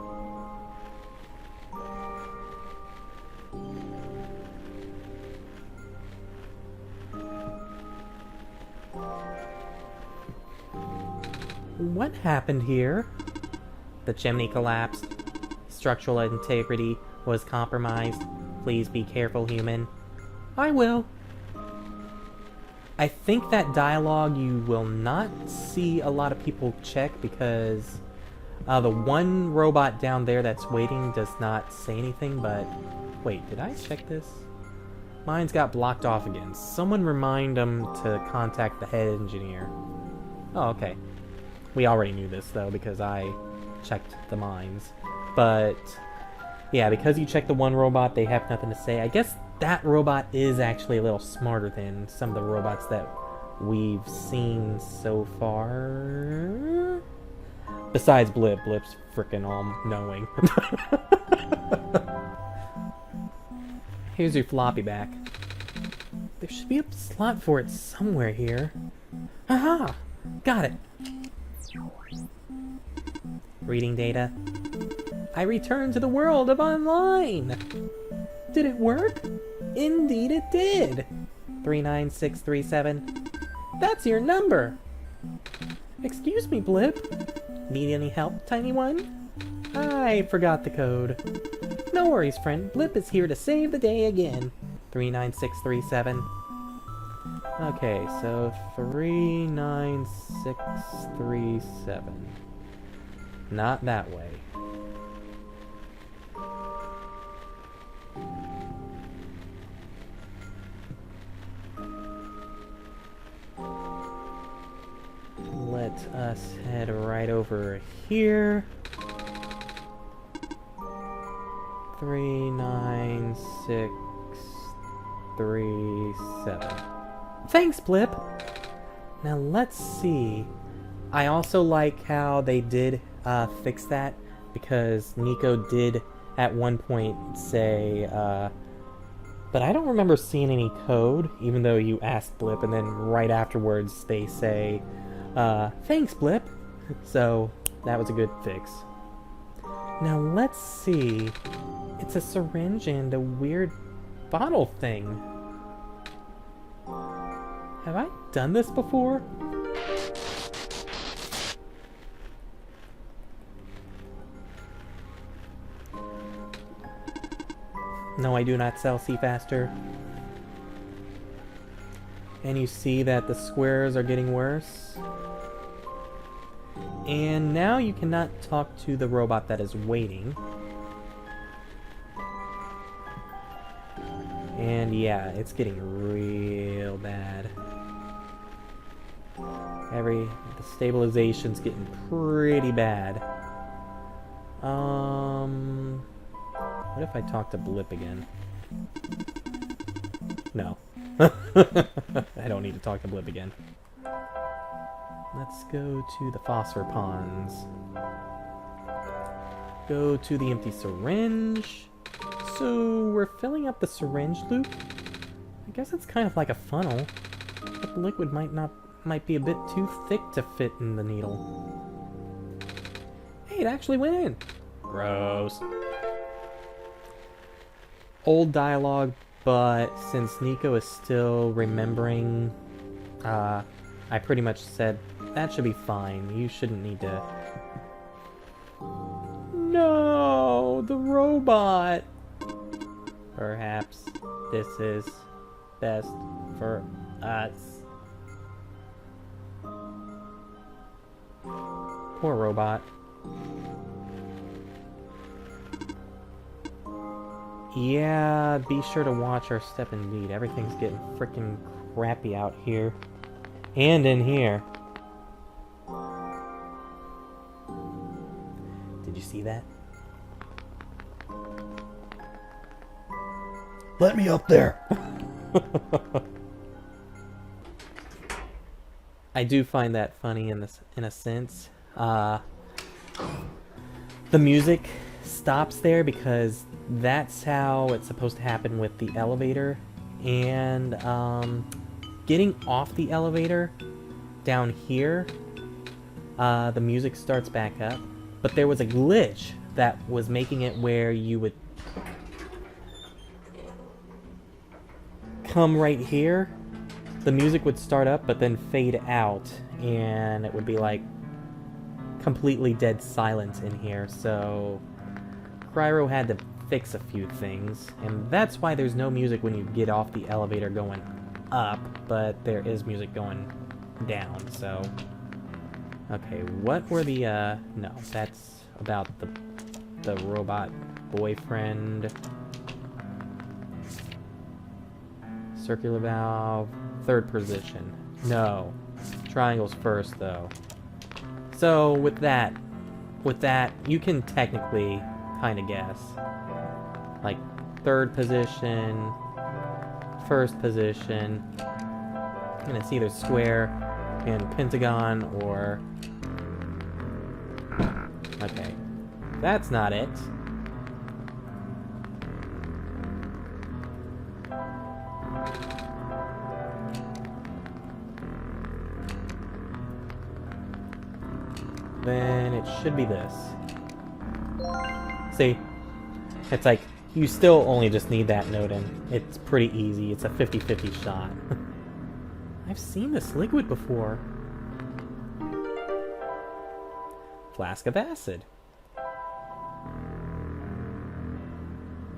What happened here? The chimney collapsed. Structural integrity was compromised. Please be careful, human. I will. I think that dialogue you will not see a lot of people check, because the one robot down there that's waiting does not say anything, but... Wait, did I check this? Mine's got blocked off again. Someone remind them to contact the head engineer. Oh, okay. We already knew this, though, because I checked the mines. But, yeah, because you checked the one robot, they have nothing to say. I guess that robot is actually a little smarter than some of the robots that we've seen so far. Besides Blip. Blip's frickin' all-knowing. Here's your floppy back. There should be a slot for it somewhere here. Aha! Got it! Reading data. I returned to the world of online! Did it work? Indeed it did! 39637. That's your number! Excuse me, Blip. Need any help, tiny one? I forgot the code. No worries, friend. Blip is here to save the day again. 39637. Okay, so 39637. Not that way. Let us head right over here. 39637. Thanks, Blip! Now let's see. I also like how they did fix that, because Nico did at one point say, but I don't remember seeing any code, even though you asked Blip, and then right afterwards they say, thanks, Blip. So that was a good fix. Now let's see. It's a syringe and a weird bottle thing. Have I done this before? No, I do not sell Sea Faster. And you see that the squares are getting worse. And now you cannot talk to the robot that is waiting. And yeah, it's getting real bad. The stabilization's getting pretty bad. What if I talk to Blip again? No. I don't need to talk to Blip again. Let's go to the phosphor ponds. Go to the empty syringe. So we're filling up the syringe loop. I guess it's kind of like a funnel, but the liquid might be a bit too thick to fit in the needle. Hey, it actually went in. Gross. Old dialogue, but since Nico is still remembering, I pretty much said that should be fine. You shouldn't need to. No, the robot. Perhaps this is best for us. Poor robot. Yeah, be sure to watch our step and lead. Everything's getting freaking crappy out here. And in here. Did you see that?
Let me up there.
I do find that funny in a sense. The music stops there because that's how it's supposed to happen with the elevator, and getting off the elevator down here, the music starts back up, but there was a glitch that was making it where you would come right here, the music would start up but then fade out, and it would be like completely dead silence in here. So Cryro had to fix a few things, and that's why there's no music when you get off the elevator going up, but there is music going down. So okay, what were the no, that's about the robot boyfriend. Circular valve, third position. No. Triangle's first, though. So, with that, you can technically kind of guess. Like, third position, first position, and it's either square and pentagon or... Okay. That's not it. Then it should be this. See? It's like, you still only just need that note in. It's pretty easy. It's a 50-50 shot. I've seen this liquid before. Flask of acid.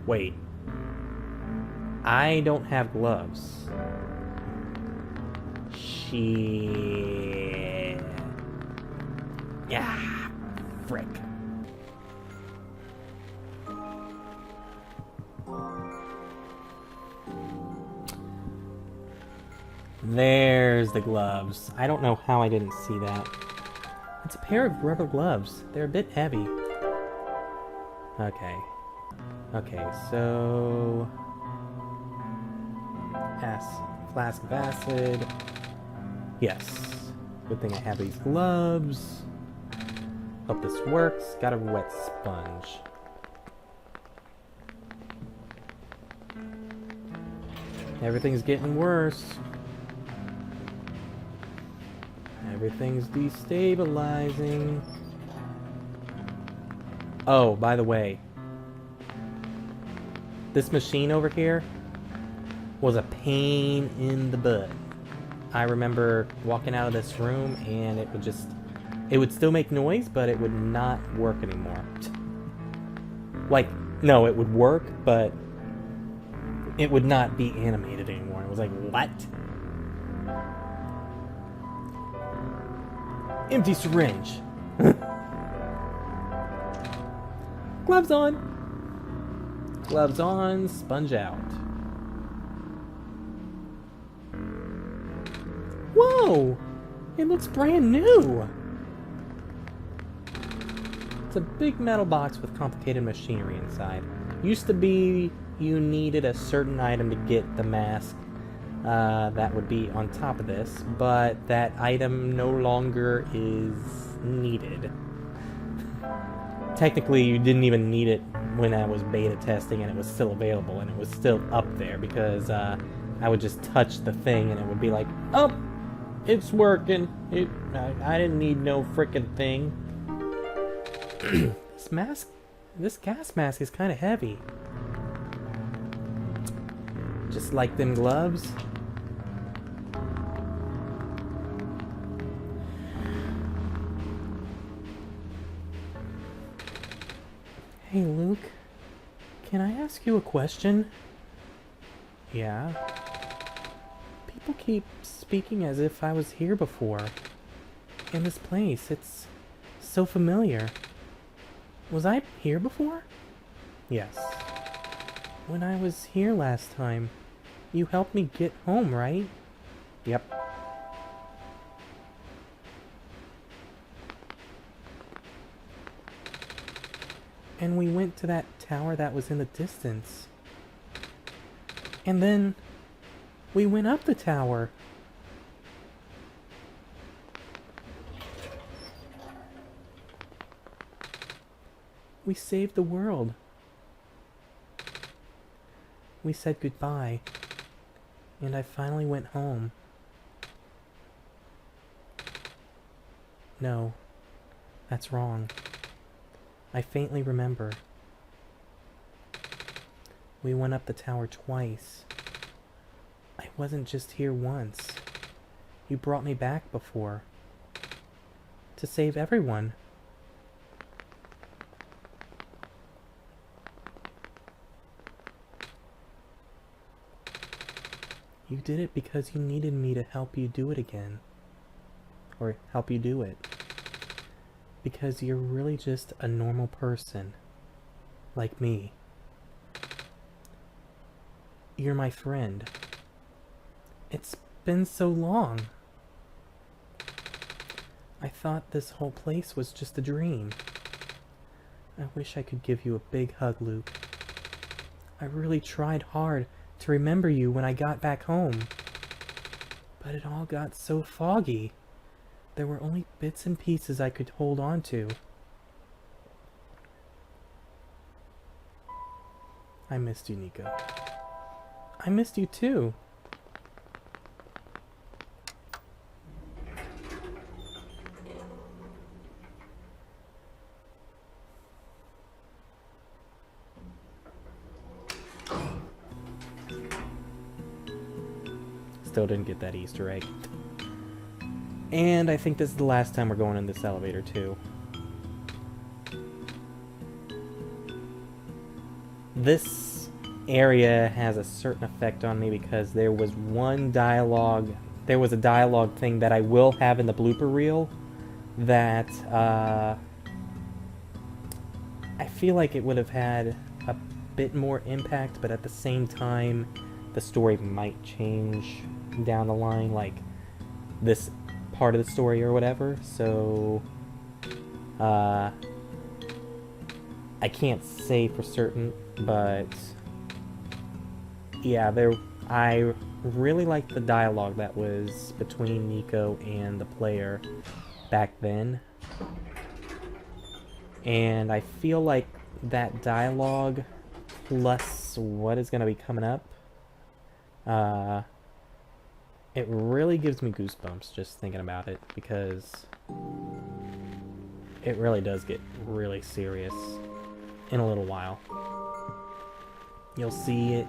Wait. I don't have gloves. Shit. Yeah, frick. There's the gloves. I don't know how I didn't see that. It's a pair of rubber gloves. They're a bit heavy. Okay. Okay, so... Flask of acid. Yes. Good thing I have these gloves. Hope this works. Got a wet sponge. Everything's getting worse. Everything's destabilizing. Oh, by the way, this machine over here was a pain in the butt. I remember walking out of this room and it would still make noise, but it would not work anymore. Like, no, it would work, but it would not be animated anymore. It was like, what? Empty syringe. Gloves on. Gloves on, sponge out. Whoa! It looks brand new! It's a big metal box with complicated machinery inside. Used to be you needed a certain item to get the mask that would be on top of this, but that item no longer is needed. Technically, you didn't even need it when I was beta testing and it was still available, and it was still up there because I would just touch the thing and it would be like, oh, it's working. I didn't need no frickin' thing. This gas mask is kind of heavy. Just like them gloves. Hey, Luke. Can I ask you a question? Yeah? People keep speaking as if I was here before. In this place, it's so familiar. Was I here before? Yes. When I was here last time, you helped me get home, right? Yep. And we went to that tower that was in the distance. And then we went up the tower. We saved the world. We said goodbye. And I finally went home. No, that's wrong. I faintly remember. We went up the tower twice. I wasn't just here once. You brought me back before. To save everyone. You did it because you needed me to help you do it again. Or help you do it. Because you're really just a normal person. Like me. You're my friend. It's been so long. I thought this whole place was just a dream. I wish I could give you a big hug, Luke. I really tried hard to remember you when I got back home. But it all got so foggy. There were only bits and pieces I could hold on to. I missed you, Nico. I missed you too. Still didn't get that Easter egg. And I think this is the last time we're going in this elevator, too. This area has a certain effect on me because there was a dialogue thing that I will have in the blooper reel that I feel like it would have had a bit more impact, but at the same time, the story might change down the line, like this part of the story or whatever, so I can't say for certain, but yeah, I really liked the dialogue that was between Nico and the player back then, and I feel like that dialogue plus what is going to be coming up, it really gives me goosebumps just thinking about it, because it really does get really serious in a little while. You'll see it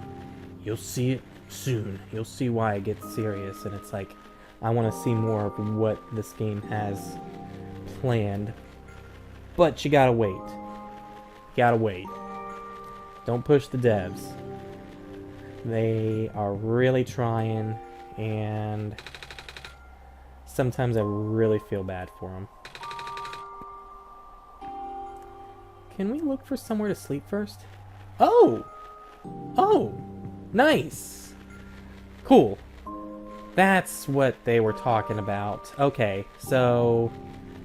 soon. You'll see why it gets serious, and it's like, I want to see more of what this game has planned. But you gotta wait. You gotta wait. Don't push the devs. They are really trying, and sometimes I really feel bad for him. Can we look for somewhere to sleep first? Oh! Oh! Nice! Cool. That's what they were talking about. Okay, so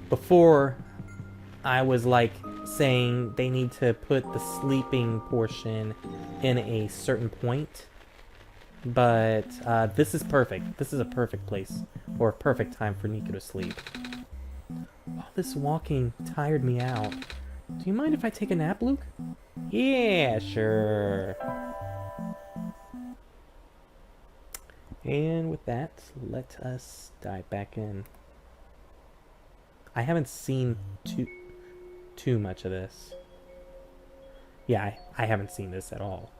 before I was like saying they need to put the sleeping portion in a certain point, but this is perfect. This is a perfect place, or a perfect time for Nico to sleep. All this walking tired me out. Do you mind if I take a nap, Luke? Yeah, sure. And with that, let us dive back in. I haven't seen too much of this. Yeah, I haven't seen this at all.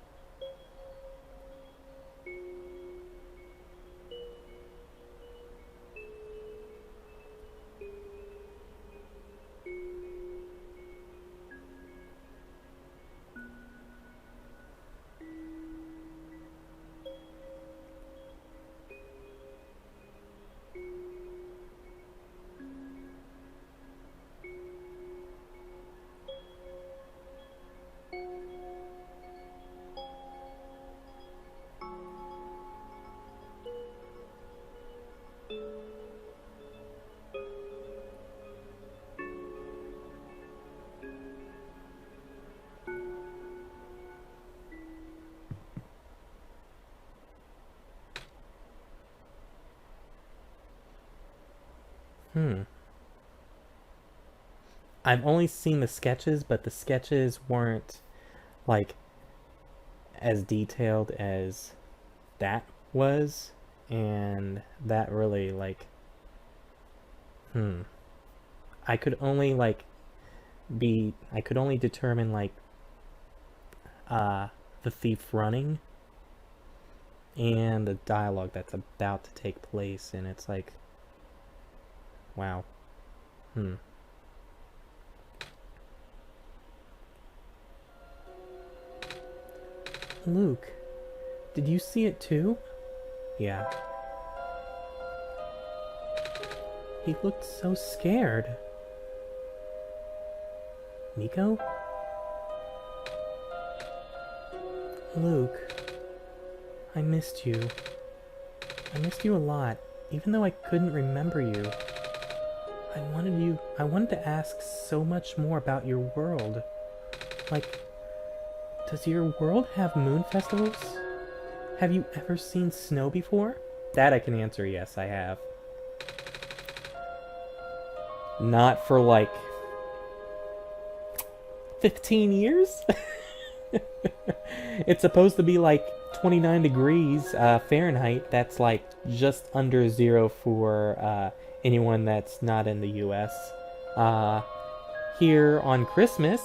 I've only seen the sketches, but the sketches weren't like as detailed as that was, and that really like I could only like I could only determine like the thief running and the dialogue that's about to take place, and it's like, wow. Luke, did you see it too? Yeah. He looked so scared. Nico? Luke, I missed you. I missed you a lot, even though I couldn't remember you. I wanted to ask so much more about your world. Like, does your world have moon festivals? Have you ever seen snow before? That I can answer, yes, I have. Not for like 15 years? It's supposed to be like 29 degrees Fahrenheit. That's like just under zero for anyone that's not in the US. Here on Christmas,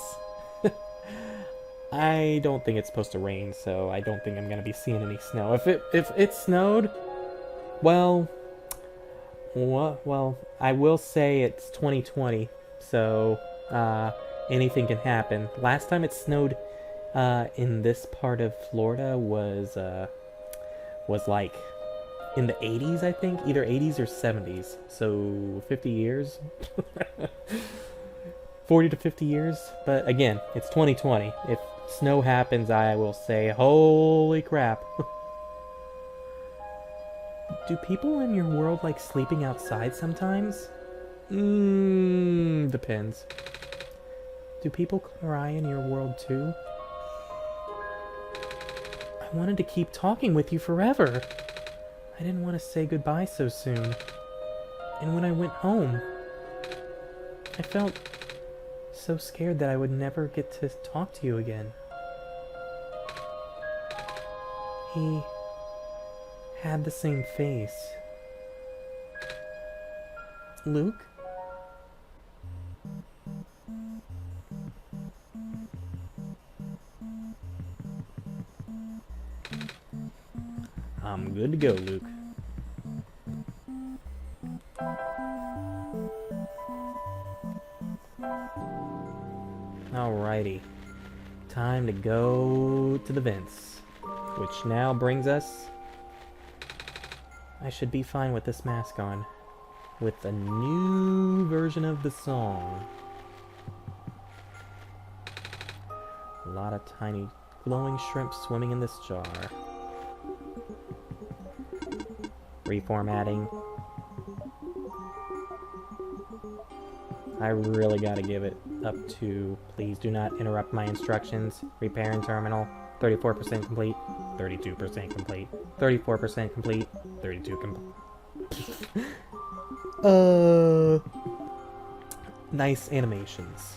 I don't think it's supposed to rain, so I don't think I'm gonna be seeing any snow. If it snowed, well, I will say it's 2020, so anything can happen. Last time it snowed in this part of Florida was like in the 80s, I think, either 80s or 70s. So 50 years, 40 to 50 years. But again, it's 2020. If snow happens, I will say, holy crap. Do people in your world like sleeping outside sometimes? Depends. Do people cry in your world too? I wanted to keep talking with you forever. I didn't want to say goodbye so soon. And when I went home, I felt so scared that I would never get to talk to you again. He had the same face. Luke? I'm good to go, Luke. Alrighty. Time to go to the vents. Which now brings us... I should be fine with this mask on. with a new version of the song. A lot of tiny glowing shrimp swimming in this jar. Reformatting. I really gotta give it up to, please do not interrupt my instructions. Repair in terminal. 34% complete. 32% complete. 34% complete. 32 complete. Nice animations.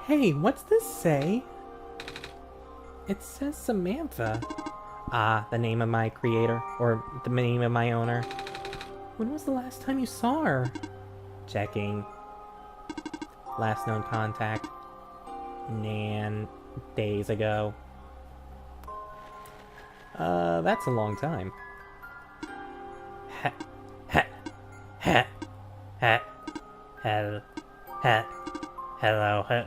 Hey, what's this say? It says Samantha. Ah, the name of my creator, or the name of my owner. When was the last time you saw her? Checking. Last known contact. Nan. Days ago. That's a long time. Ha. Ha. Ha. Ha. Hel. Ha. Hello. Ha.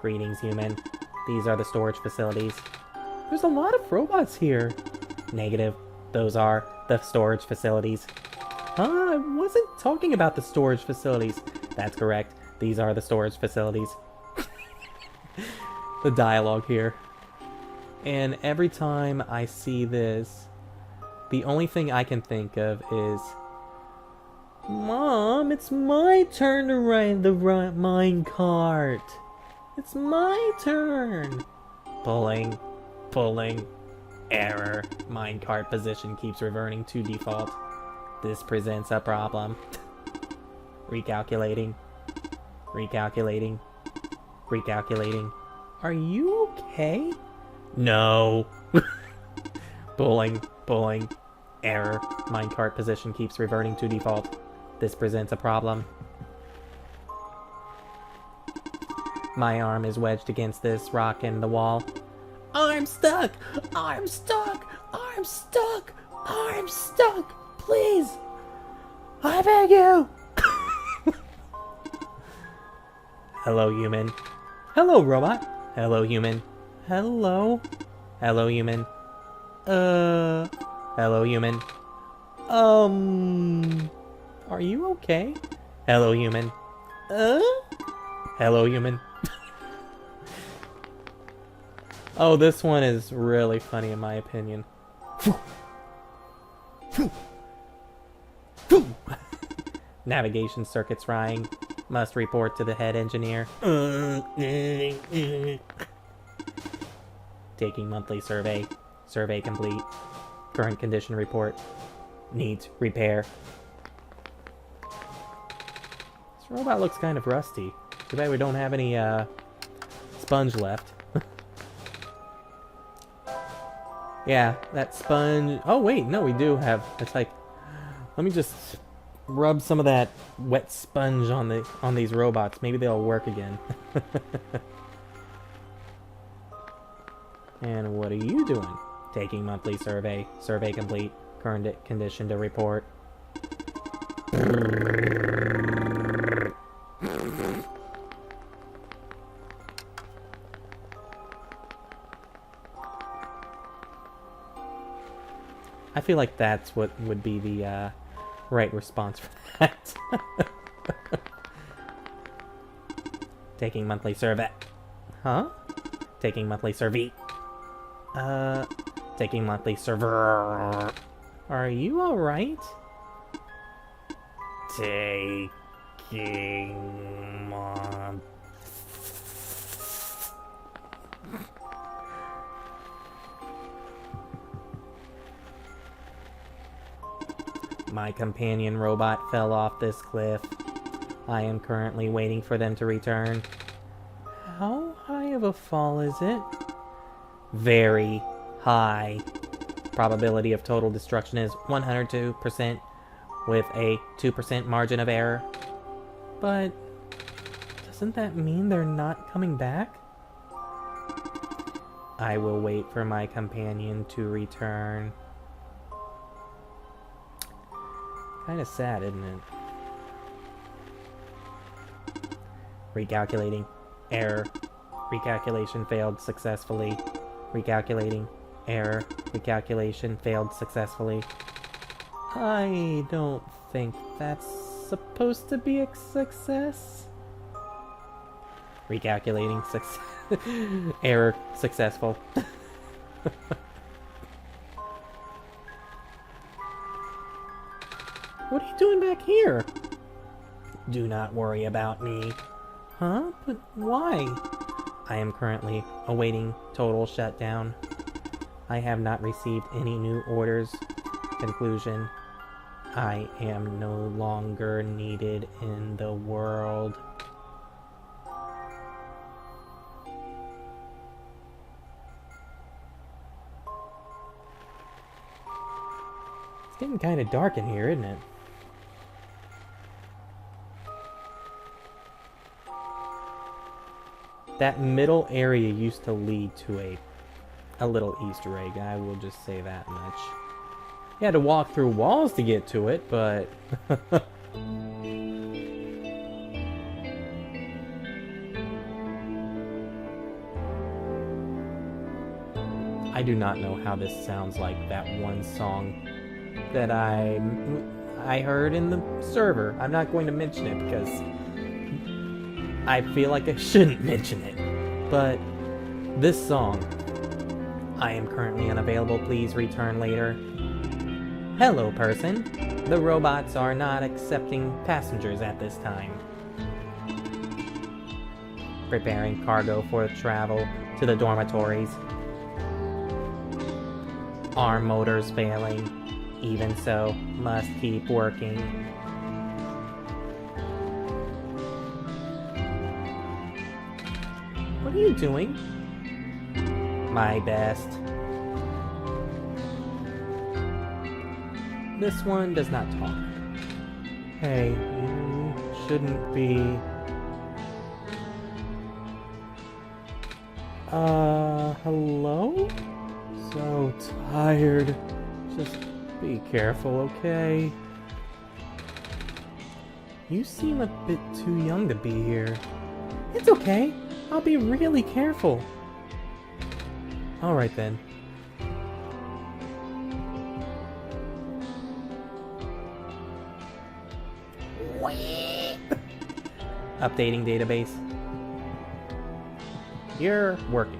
Greetings, human. These are the storage facilities. There's a lot of robots here. Negative. Those are the storage facilities. I wasn't talking about the storage facilities. That's correct. These are the storage facilities. The dialogue here. And every time I see this, the only thing I can think of is, Mom, it's my turn to ride the minecart. It's my turn. Pulling. Error. Minecart position keeps reverting to default. This presents a problem. Recalculating. Are you okay? No. Pulling. Error. Minecart position keeps reverting to default. This presents a problem. My arm is wedged against this rock in the wall. I'm stuck! Please! I beg you! Hello, human. Hello, robot. Hello, human. Hello. Hello, human. Hello, human. Are you okay? Hello, human. Hello, human. Oh, this one is really funny in my opinion. Navigation circuits frying. Must report to the head engineer. Taking monthly survey. Survey complete. Current condition report. Needs repair. This robot looks kind of rusty. Too bad we don't have any sponge left. Yeah, that sponge... Oh, wait, no, we do have... It's like... Let me just rub some of that wet sponge on these robots. Maybe they'll work again. And what are you doing? Taking monthly survey. Survey complete. Current condition to report. I feel like that's what would be the right response for that. Taking monthly survey. Huh? Taking monthly survey. Taking monthly server. Are you alright? Taking month. My companion robot fell off this cliff. I am currently waiting for them to return. How high of a fall is it? Very high. Probability of total destruction is 102% with a 2% margin of error. But doesn't that mean they're not coming back? I will wait for my companion to return. Kind of sad, isn't it? Recalculating. Error. Recalculation failed successfully. Recalculating. Error. Recalculation failed successfully. I don't think that's supposed to be a success. Recalculating. Error successful. What are you doing back here? Do not worry about me. Huh? But why? I am currently awaiting total shutdown. I have not received any new orders. Conclusion. I am no longer needed in the world. It's getting kind of dark in here, isn't it? That middle area used to lead to a little Easter egg, I will just say that much. You had to walk through walls to get to it, but... I do not know how this sounds like that one song that I heard in the server. I'm not going to mention it because I feel like I shouldn't mention it. But this song, I am currently unavailable, please return later. Hello, person. The robots are not accepting passengers at this time. Preparing cargo for travel to the dormitories. Arm motors failing. Even so, must keep working. What are you doing? My best. This one does not talk. Hey, you shouldn't be... hello? So tired. Just be careful, okay? You seem a bit too young to be here. It's okay. I'll be really careful. Alright then. Updating database. You're working.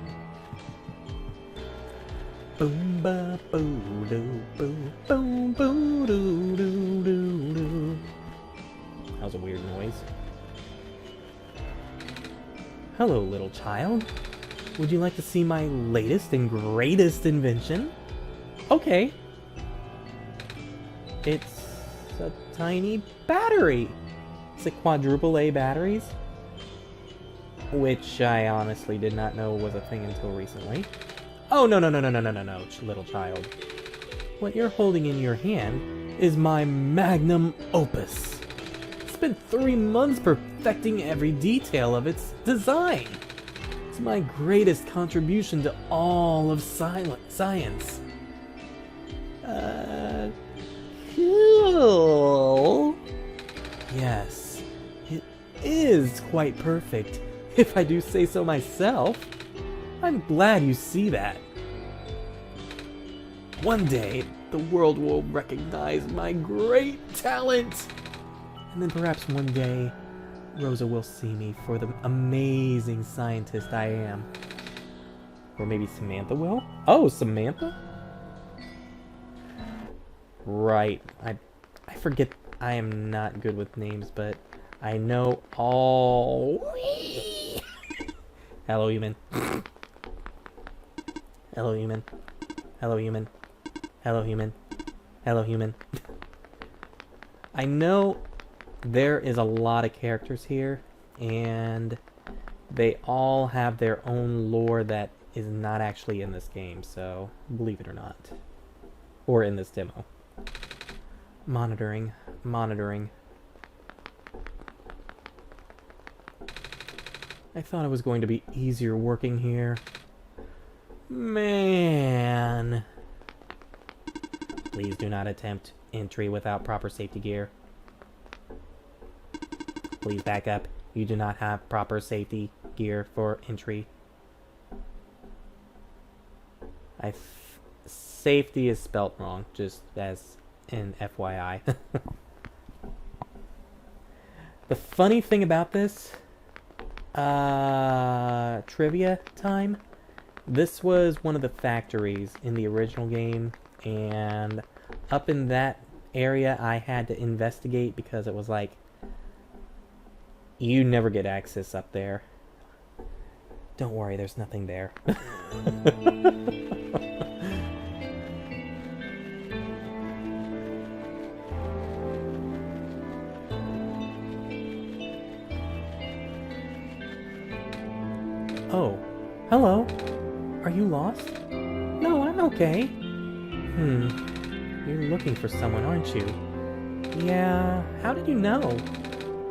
Boom ba boo doo boo boom boo doo doo doo doo. That was a weird noise. Hello, little child. Would you like to see my latest and greatest invention? Okay. It's a tiny battery. Is it quadruple A batteries? Which I honestly did not know was a thing until recently. Oh, no, little child. What you're holding in your hand is my magnum opus. Spent 3 months perfecting every detail of its design. It's my greatest contribution to all of science. Cool. Yes, it is quite perfect, if I do say so myself. I'm glad you see that. One day, the world will recognize my great talent. And then perhaps one day, Rosa will see me for the amazing scientist I am. Or maybe Samantha will? Oh, Samantha? Right. I forget. I am not good with names, but I know all... Hello, human. Hello, human. Hello, human. Hello, human. Hello, human. I know there is a lot of characters here, and they all have their own lore that is not actually in this game, so believe it or not. Or in this demo. Monitoring. Monitoring. I thought it was going to be easier working here. Man. Please do not attempt entry without proper safety gear. Please back up. You do not have proper safety gear for entry. safety is spelt wrong, just as an FYI. The funny thing about this, trivia time, this was one of the factories in the original game, and up in that area I had to investigate because it was like, you never get access up there. Don't worry, there's nothing there. Oh, hello. Are you lost? No, I'm okay. You're looking for someone, aren't you? Yeah, how did you know?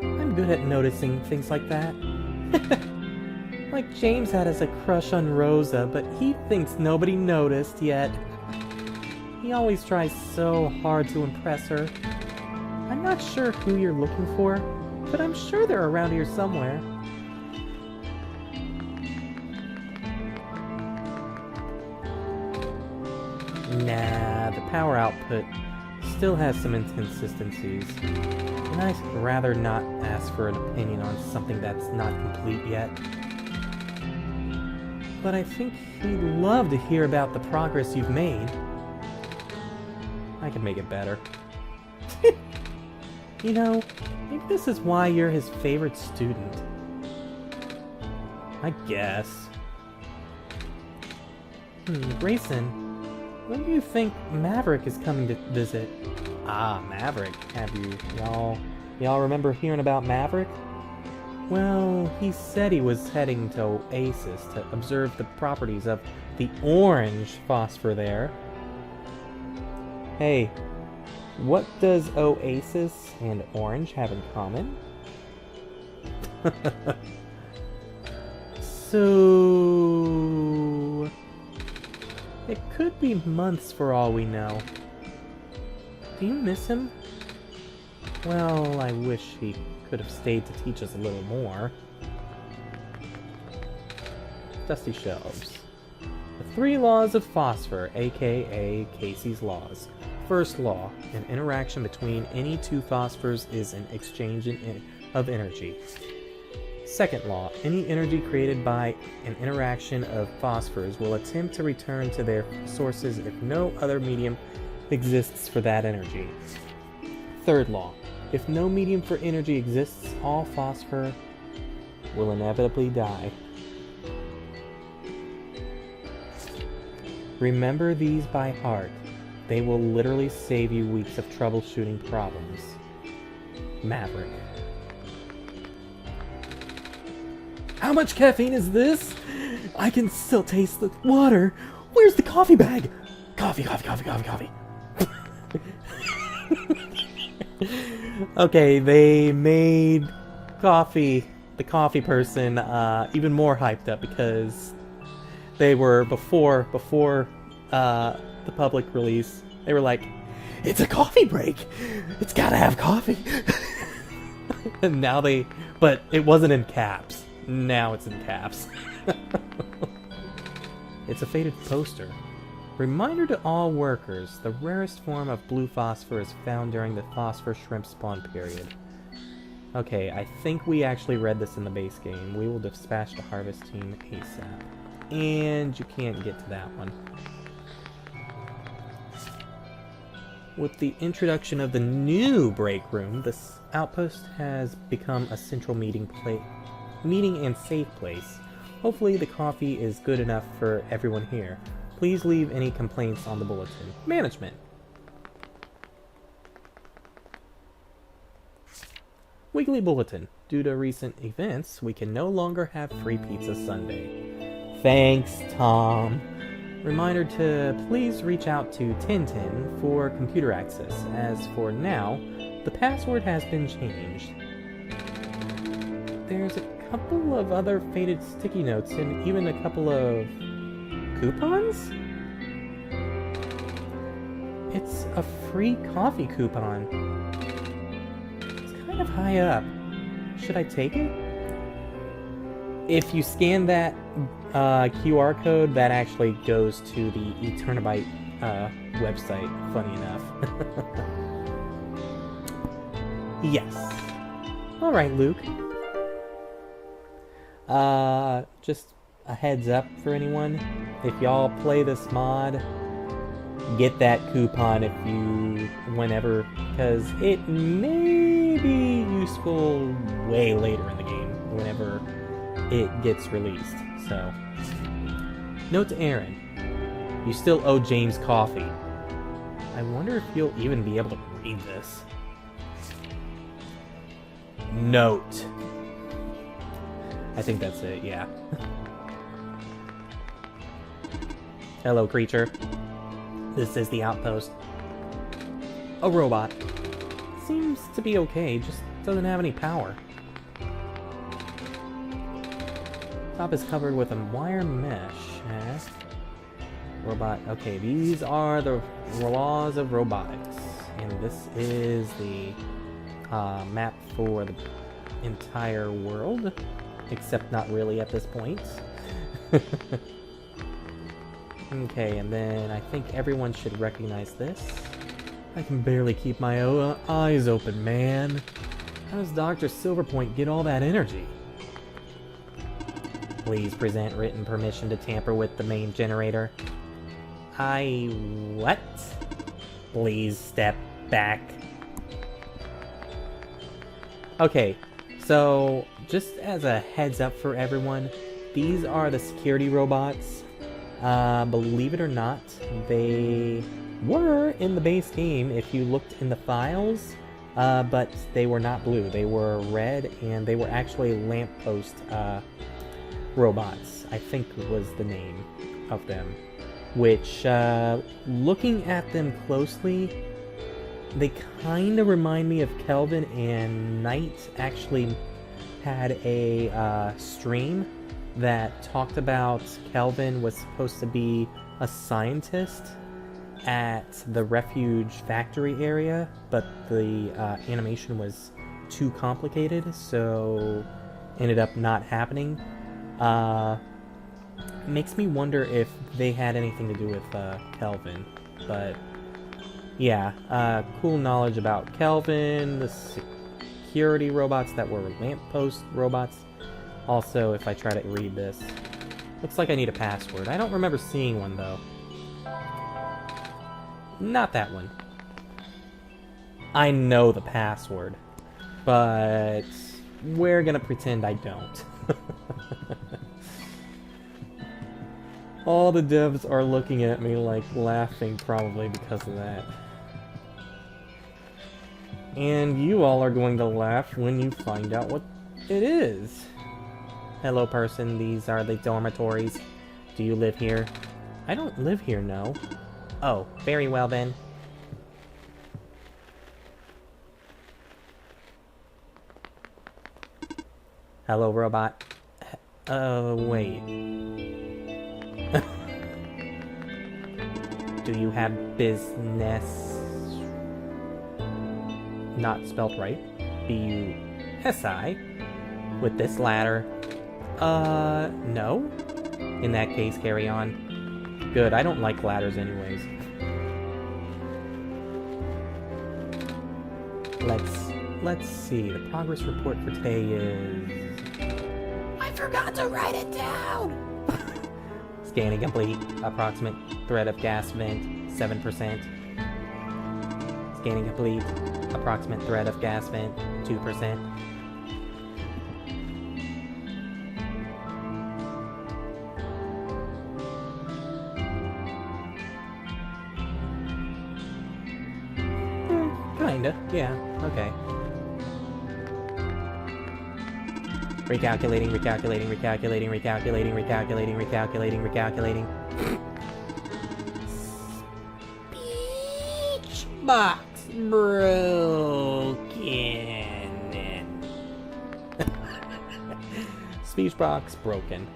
I'm good at noticing things like that. Like James had as a crush on Rosa, but he thinks nobody noticed yet. He always tries so hard to impress her. I'm not sure who you're looking for, but I'm sure they're around here somewhere. Nah, the power output still has some inconsistencies, and I'd rather not ask for an opinion on something that's not complete yet. But I think he'd love to hear about the progress you've made. I can make it better. You know, maybe this is why you're his favorite student. I guess. Grayson, when do you think Maverick is coming to visit? Ah, Maverick. Have y'all remember hearing about Maverick? Well, he said he was heading to Oasis to observe the properties of the orange phosphor there. Hey, what does Oasis and orange have in common? So... it could be months for all we know. Do you miss him? Well, I wish he could have stayed to teach us a little more. Dusty shelves. The 3 laws of phosphor, aka Casey's laws. First law, an interaction between any 2 phosphors is an exchange of energy. Second law, any energy created by an interaction of phosphors will attempt to return to their sources if no other medium exists for that energy. Third law, if no medium for energy exists, all phosphor will inevitably die. Remember these by heart. They will literally save you weeks of troubleshooting problems. Maverick. How much caffeine is this? I can still taste the water. Where's the coffee bag? Coffee. Okay, they made the coffee person, even more hyped up because they were before the public release. They were like, it's a coffee break. It's gotta have coffee. And now but it wasn't in caps. Now it's in caps. It's a faded poster. Reminder to all workers, the rarest form of blue phosphor is found during the phosphor shrimp spawn period. Okay, I think we actually read this in the base game. We will dispatch the harvest team ASAP. And you can't get to that one. With the introduction of the new break room, this outpost has become a central meeting and safe place. Hopefully the coffee is good enough for everyone here. Please leave any complaints on the bulletin. Management. Weekly bulletin. Due to recent events, we can no longer have free pizza Sunday. Thanks, Tom. Reminder to please reach out to Tintin for computer access. As for now, the password has been changed. There's a couple of other faded sticky notes and even a couple of coupons? It's a free coffee coupon. It's kind of high up. Should I take it? If you scan that QR code, that actually goes to the Eternabyte website, funny enough. Yes. Alright, Luke. Just a heads up for anyone. If y'all play this mod, get that coupon whenever, because it may be useful way later in the game, whenever it gets released. So, note to Aaron, you still owe James coffee. I wonder if you'll even be able to read this. Note. I think that's it, yeah. Hello, creature. This is the outpost. A robot. Seems to be okay, just doesn't have any power. Top is covered with a wire mesh. Robot. Okay, these are the laws of robotics. And this is the map for the entire world. Except not really at this point. Okay, and then I think everyone should recognize this. I can barely keep my eyes open, man. How does Dr. Silverpoint get all that energy? Please present written permission to tamper with the main generator. What? Please step back. Okay, so just as a heads up for everyone, these are the security robots. Believe it or not, they were in the base game if you looked in the files, but they were not blue. They were red, and they were actually lamppost robots, I think was the name of them. Which, looking at them closely, they kind of remind me of Kelvin, and Knight actually had a stream that talked about Kelvin was supposed to be a scientist at the refuge factory area, but the animation was too complicated, so ended up not happening. Makes me wonder if they had anything to do with Kelvin, but yeah, cool knowledge about Kelvin, the security robots that were lamppost robots. Also, if I try to read this, looks like I need a password. I don't remember seeing one, though. Not that one. I know the password, but we're gonna pretend I don't. All the devs are looking at me like laughing, probably because of that. And you all are going to laugh when you find out what it is. Hello, person. These are the dormitories. Do you live here? I don't live here, no. Oh, very well then. Hello, robot. Wait. Do you have business? Not spelt right. B-U-S-I. With this ladder. No? In that case, carry on. Good, I don't like ladders anyways. Let's see. The progress report for today is... I forgot to write it down! Scanning complete. Approximate threat of gas vent, 7%. Scanning complete. Approximate threat of gas vent, 2%. Kinda, yeah, okay. Recalculating. Speech box broken. Speech box broken.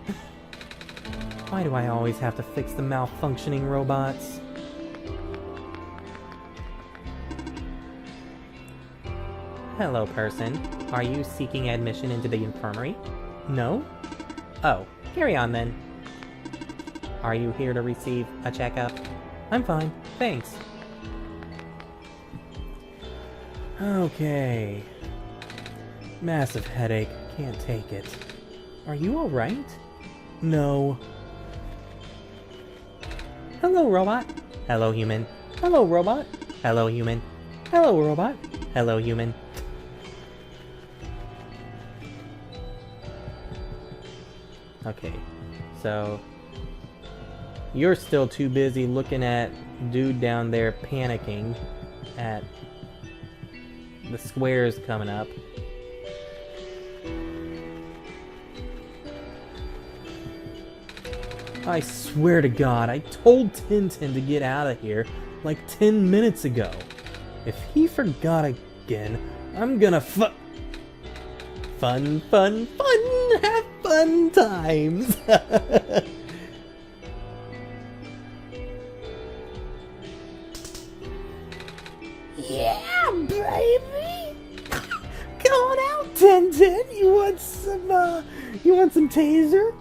Why do I always have to fix the malfunctioning robots? Hello, person. Are you seeking admission into the infirmary? No? Oh, carry on then. Are you here to receive a checkup? I'm fine, thanks. Okay. Massive headache, can't take it. Are you alright? No. Hello, robot. Hello, human. Hello, robot. Hello, human. Hello, robot. Hello, human. Okay, so you're still too busy looking at dude down there panicking at the squares coming up. I swear to God, I told Tintin to get out of here like 10 minutes ago. If he forgot again, I'm gonna fun, fun, fun, have fun times. Yeah, baby. Come on out, Tintin. You want some taser?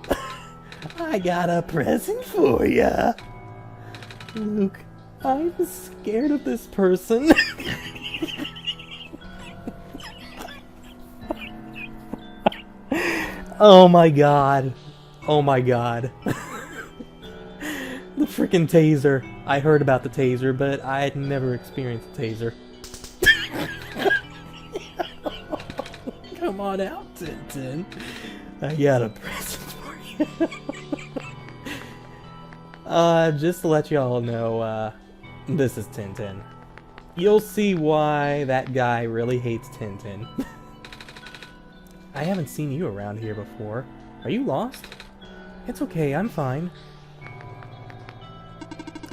I got a present for ya. Luke, I'm scared of this person. Oh my god. Oh my god. The freaking taser. I heard about the taser, but I had never experienced a taser. Come on out, Tintin. I got a present for you. Just to let y'all know, this is Tintin. You'll see why that guy really hates Tintin. I haven't seen you around here before. Are you lost? It's okay, I'm fine.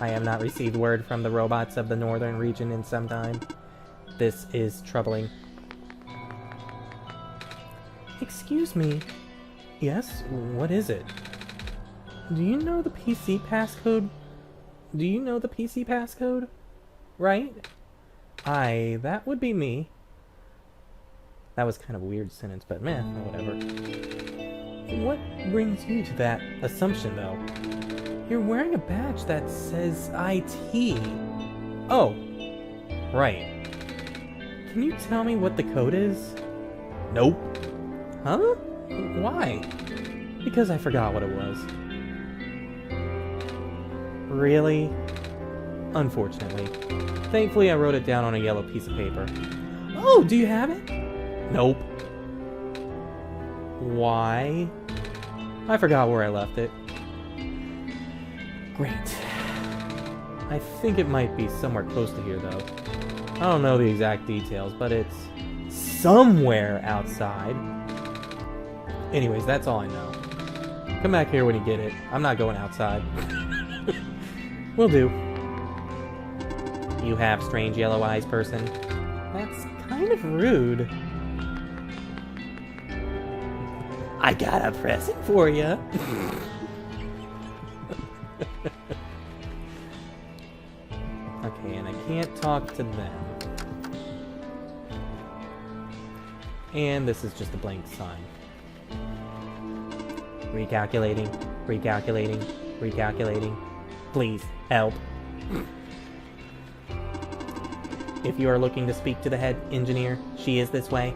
I have not received word from the robots of the northern region in some time. This is troubling. Excuse me. Yes, what is it? Do you know the PC passcode? Do you know the PC passcode? Right? Aye, that would be me. That was kind of a weird sentence, but meh, whatever. What brings you to that assumption, though? You're wearing a badge that says IT. Oh, right. Can you tell me what the code is? Nope. Huh? Why? Because I forgot what it was. Really? Unfortunately. Thankfully, I wrote it down on a yellow piece of paper. Oh, do you have it? Nope. Why? I forgot where I left it. Great. I think it might be somewhere close to here, though. I don't know the exact details, but it's somewhere outside. Anyways, that's all I know. Come back here when you get it. I'm not going outside. Will do. You have strange yellow eyes, person. That's kind of rude. I got a present for you. Okay, and I can't talk to them. And this is just a blank sign. Recalculating, recalculating, recalculating. Please, help. If you are looking to speak to the head engineer, she is this way.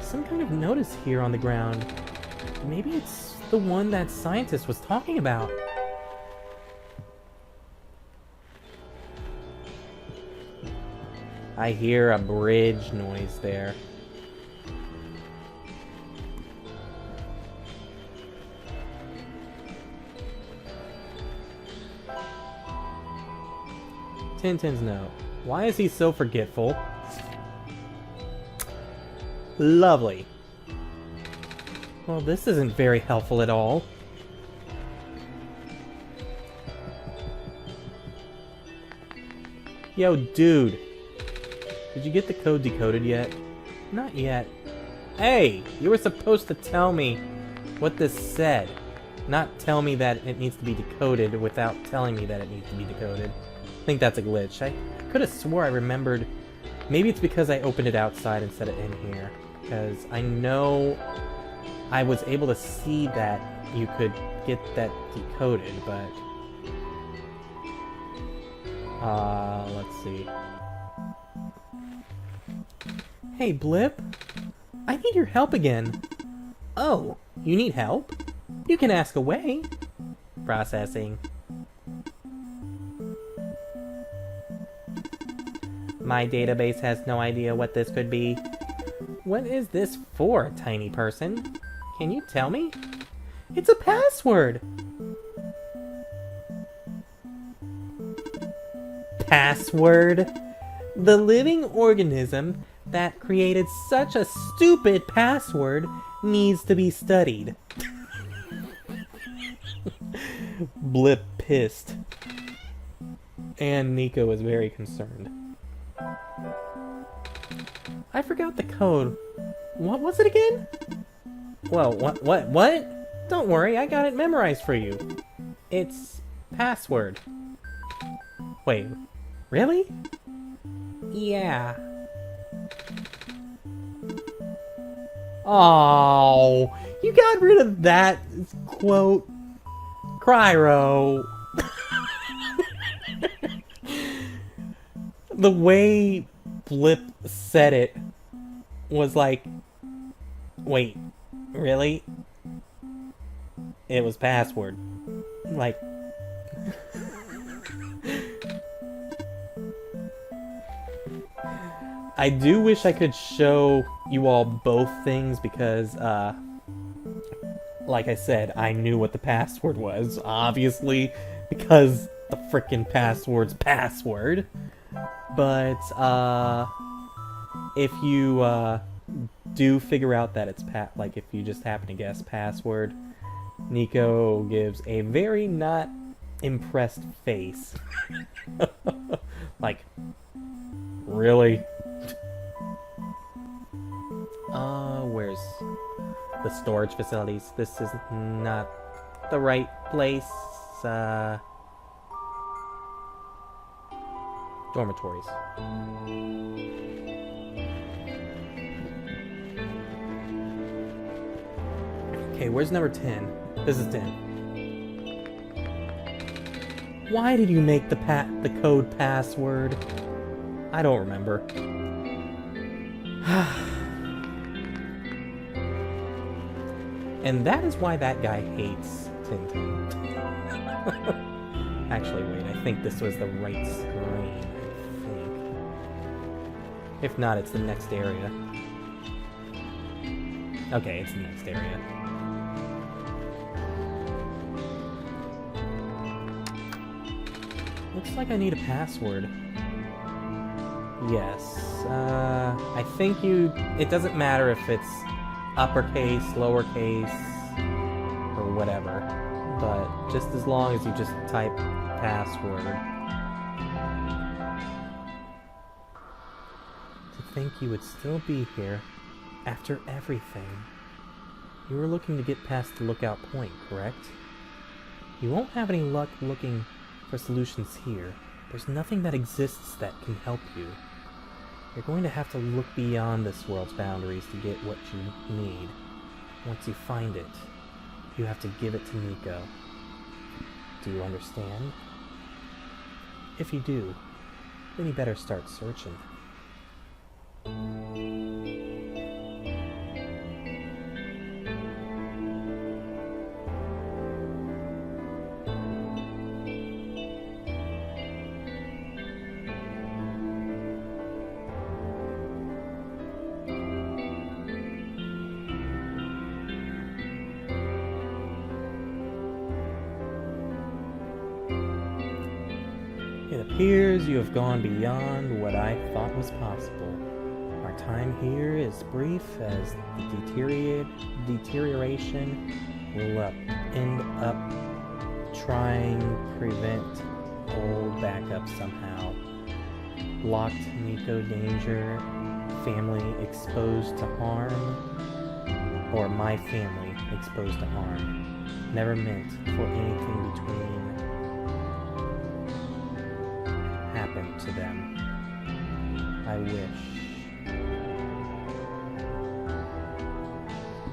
Some kind of notice here on the ground. Maybe it's the one that scientist was talking about. I hear a bridge noise there. Tintin's note. Why is he so forgetful? Lovely. Well, this isn't very helpful at all. Yo, dude. Did you get the code decoded yet? Not yet. Hey! You were supposed to tell me what this said. Not tell me that it needs to be decoded without telling me that it needs to be decoded. I think that's a glitch. I could have swore I remembered. Maybe it's because I opened it outside instead of in here. Because I know I was able to see that you could get that decoded, but... let's see. Hey, Blip! I need your help again. Oh, you need help? You can ask away. Processing. My database has no idea what this could be. What is this for, tiny person? Can you tell me? It's a password! Password? The living organism that created such a stupid password needs to be studied. Blip pissed. And Nico is very concerned. I forgot the code. What was it again? Well, what? Don't worry, I got it memorized for you. It's password. Wait, really? Yeah. Oh, you got rid of that quote. Cryro. The way Blip said it was like, wait, really? It was password. Like... I do wish I could show you all both things because, like I said, I knew what the password was, obviously, because the frickin' password's password. But, if you, do figure out that it's like, if you just happen to guess password, Nico gives a very not impressed face. Like, really? Where's the storage facilities? This is not the right place. Dormitories. Okay, where's number 10? This is 10. Why did you make the code password? I don't remember. And that is why that guy hates Tintin. Actually, wait, I think this was the right screen, I think. If not, it's the next area. Okay, it's the next area. Looks like I need a password. Yes, I think it doesn't matter if it's uppercase, lowercase, or whatever, but just as long as you just type password. To think you would still be here after everything. You were looking to get past the lookout point, correct? You won't have any luck looking for solutions here. There's nothing that exists that can help you. You're going to have to look beyond this world's boundaries to get what you need. Once you find it, you have to give it to Nico. Do you understand? If you do, then you better start searching. It appears you have gone beyond what I thought was possible. Our time here is brief as the deterioration will end up trying to prevent old backup somehow. Locked Nico danger, family exposed to harm, or my family exposed to harm. Never meant for anything between happen to them. I wish.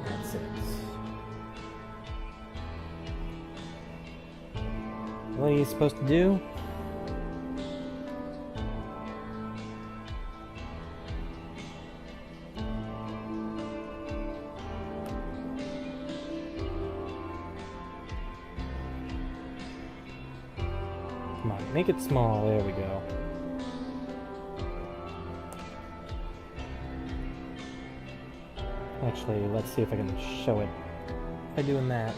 That's it. What are you supposed to do? Come on, make it small. There we go. Actually, let's see if I can show it by doing that.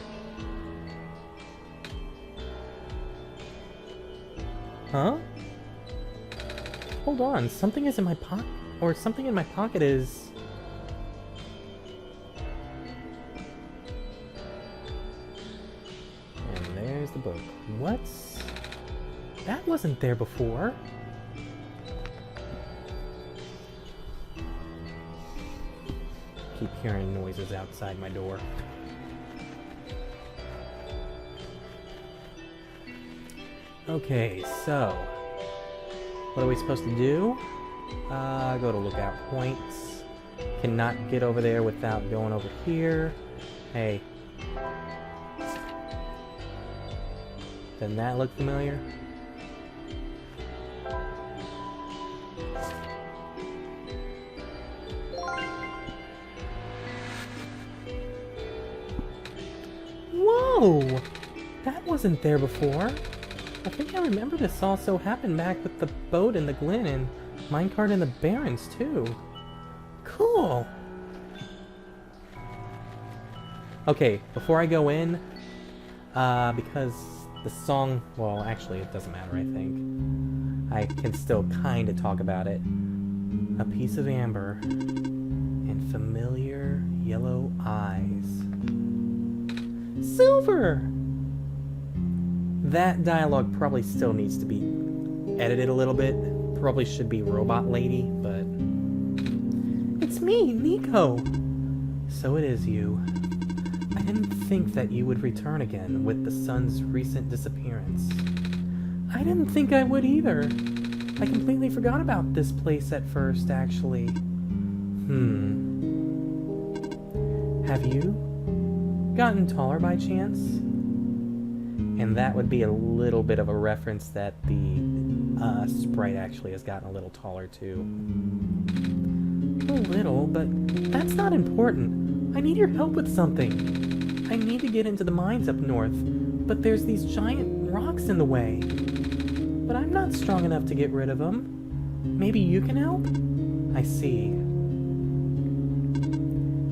Huh? Hold on, something is in my pocket, or something in my pocket is... And there's the book. What's... That wasn't there before. Keep hearing noises outside my door. Okay, so what are we supposed to do? Go to lookout points. Cannot get over there without going over here. Hey. Doesn't that look familiar? Whoa! That wasn't there before. I think I remember this also happened back with the boat in the Glen and minecart in the Barrens too. Cool! Okay, before I go in, because the song, well actually it doesn't matter I think. I can still kinda talk about it. A piece of amber and familiar yellow eyes. Silver! That dialogue probably still needs to be edited a little bit. Probably should be Robot Lady, but... It's me, Nico! So it is you. I didn't think that you would return again with the sun's recent disappearance. I didn't think I would either. I completely forgot about this place at first, actually. Have you gotten taller by chance? And that would be a little bit of a reference that the sprite actually has gotten a little taller too. A little, but that's not important. I need your help with something. I need to get into the mines up north, but there's these giant rocks in the way. But I'm not strong enough to get rid of them. Maybe you can help? I see.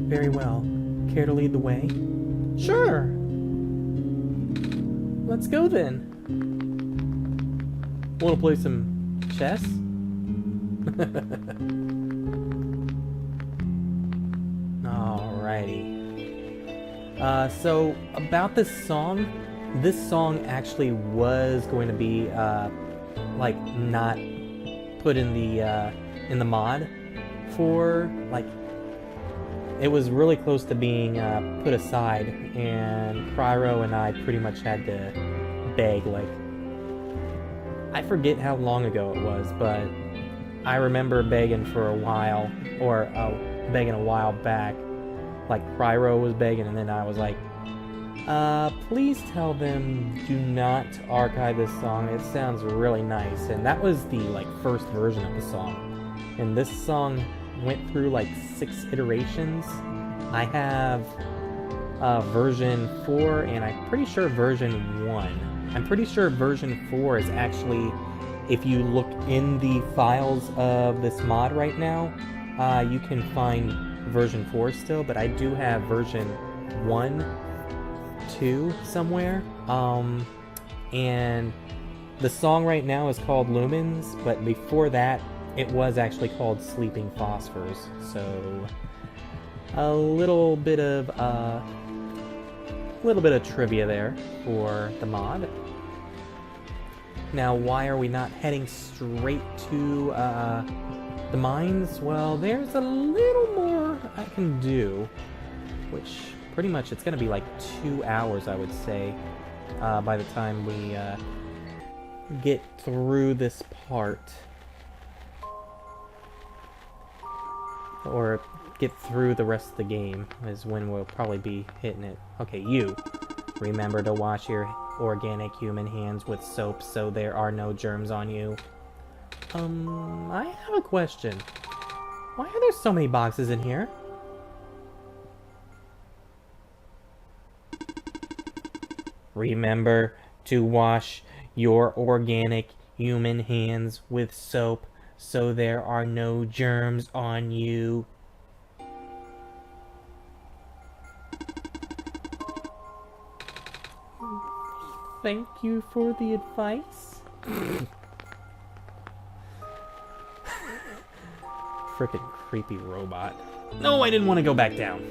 Very well. Care to lead the way? Sure! Let's go then. Wanna play some chess? Alrighty. So about this song actually was going to be like not put in the mod for like it was really close to being put aside, and Pyro and I pretty much had to beg, like, I forget how long ago it was, but I remember begging for a while, or begging a while back, like Pyro was begging, and then I was like, please tell them do not archive this song, it sounds really nice, and that was the, like, first version of the song, and this song went through like 6 iterations. I have version 4 and I'm pretty sure version 1. I'm pretty sure version 4 is actually, if you look in the files of this mod right now, you can find version 4 still, but I do have version 1, 2 somewhere. And the song right now is called Lumens, but before that it was actually called Sleeping Phosphors, so a little bit of trivia there for the mod. Now, why are we not heading straight to the mines? Well, there's a little more I can do, which pretty much it's going to be like 2 hours, I would say, by the time we get through this part. Or get through the rest of the game is when we'll probably be hitting it. Okay, you. Remember to wash your organic human hands with soap so there are no germs on you. I have a question. Why are there so many boxes in here? Remember to wash your organic human hands with soap so there are no germs on you. Thank you for the advice. Frickin' creepy robot. No, I didn't want to go back down.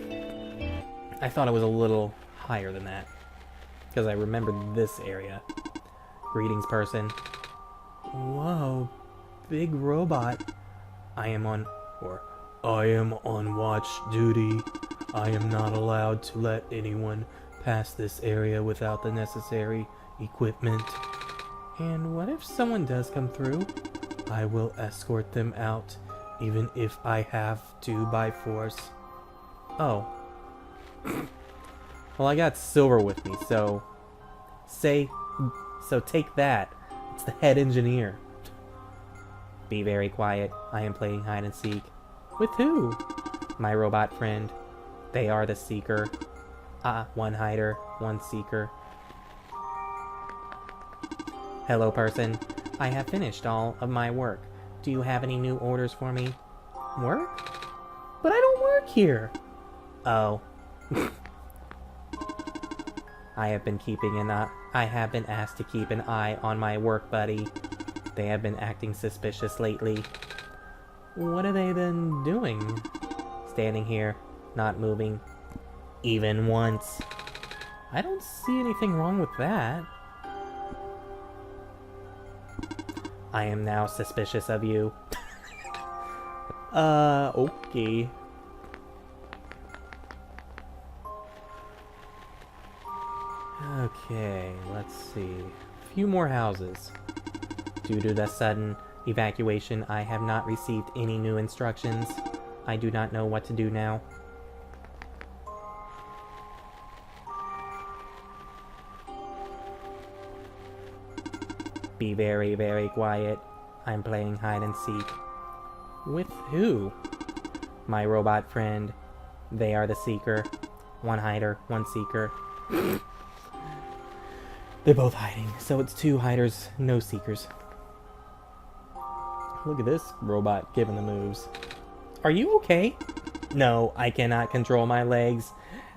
I thought it was a little higher than that, because I remembered this area. Greetings, person. Whoa, big robot. I am on watch duty. I am not allowed to let anyone pass this area without the necessary equipment. And what if someone does come through? I will escort them out, even if I have to by force. Oh. Well, I got silver with me, so take that. It's the head engineer. Be very quiet. I am playing hide and seek. With who? My robot friend. They are the seeker. One hider, one seeker. Hello, person. I have finished all of my work. Do you have any new orders for me? Work? But I don't work here. Oh. I have been asked to keep an eye on my work buddy. They have been acting suspicious lately. What have they been doing? Standing here, not moving. Even once. I don't see anything wrong with that. I am now suspicious of you. Okay. Okay, let's see. A few more houses. Due to the sudden evacuation, I have not received any new instructions. I do not know what to do now. Be very, very quiet. I'm playing hide and seek. With who? My robot friend. They are the seeker. One hider, one seeker. They're both hiding, so it's two hiders, no seekers. Look at this robot giving the moves. Are you okay? No, I cannot control my legs.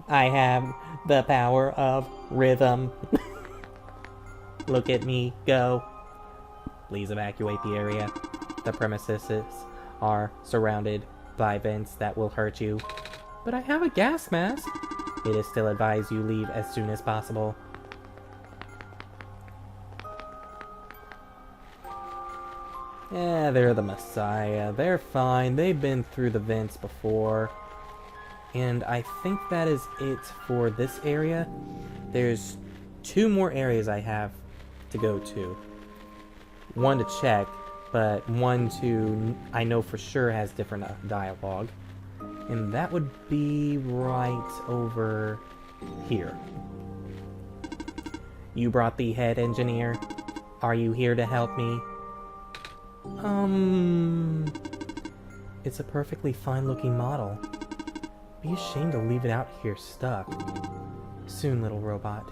I have the power of rhythm. Look at me go. Please evacuate the area. The premises are surrounded by vents that will hurt you. But I have a gas mask. It is still advised you leave as soon as possible. Yeah, they're the Messiah. They're fine. They've been through the vents before. And I think that is it for this area. There's two more areas I have to go to. One to check, but one to I know for sure has different dialogue. And that would be right over here. You brought the head engineer. Are you here to help me? It's a perfectly fine-looking model. Be ashamed to leave it out here stuck. Soon, little robot.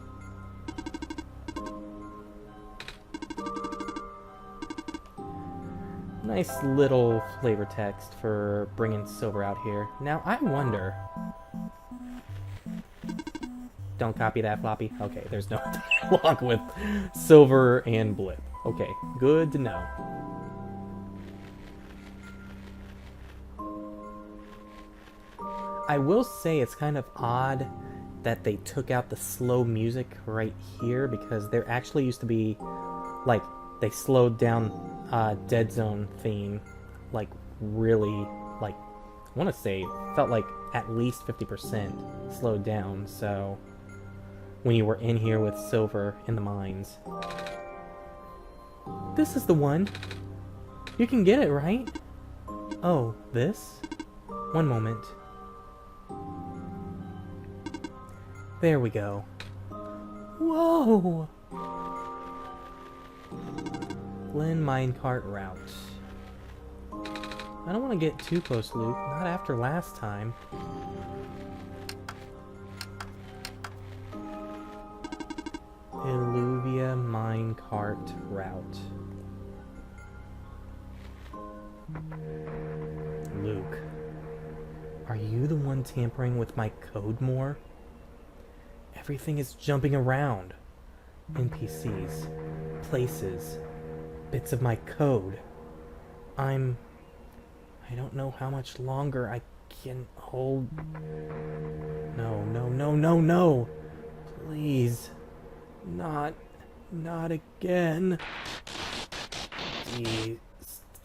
Nice little flavor text for bringing Silver out here. Now, I wonder... Don't copy that, Floppy. Okay, there's no dialogue with Silver and Blip. Okay, good to know. I will say it's kind of odd that they took out the slow music right here, because there actually used to be, like, they slowed down Dead Zone theme, like, really, like, I want to say, felt like at least 50% slowed down, so when you were in here with Silver in the mines. This is the one! You can get it, right? Oh, this? One moment. There we go. Whoa! Glen minecart route. I don't want to get too close, Luke. Not after last time. Illuvia minecart route. Luke, are you the one tampering with my code more? Everything is jumping around. NPCs, places, bits of my code. I don't know how much longer I can hold. No, no, no, no, no! Please. Not again.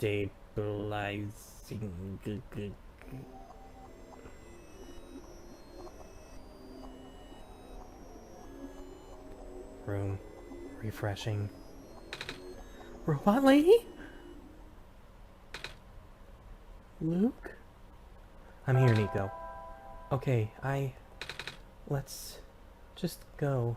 Destabilizing. Room. Refreshing. Robot lady? Luke? I'm here, Nico. Okay, let's just go.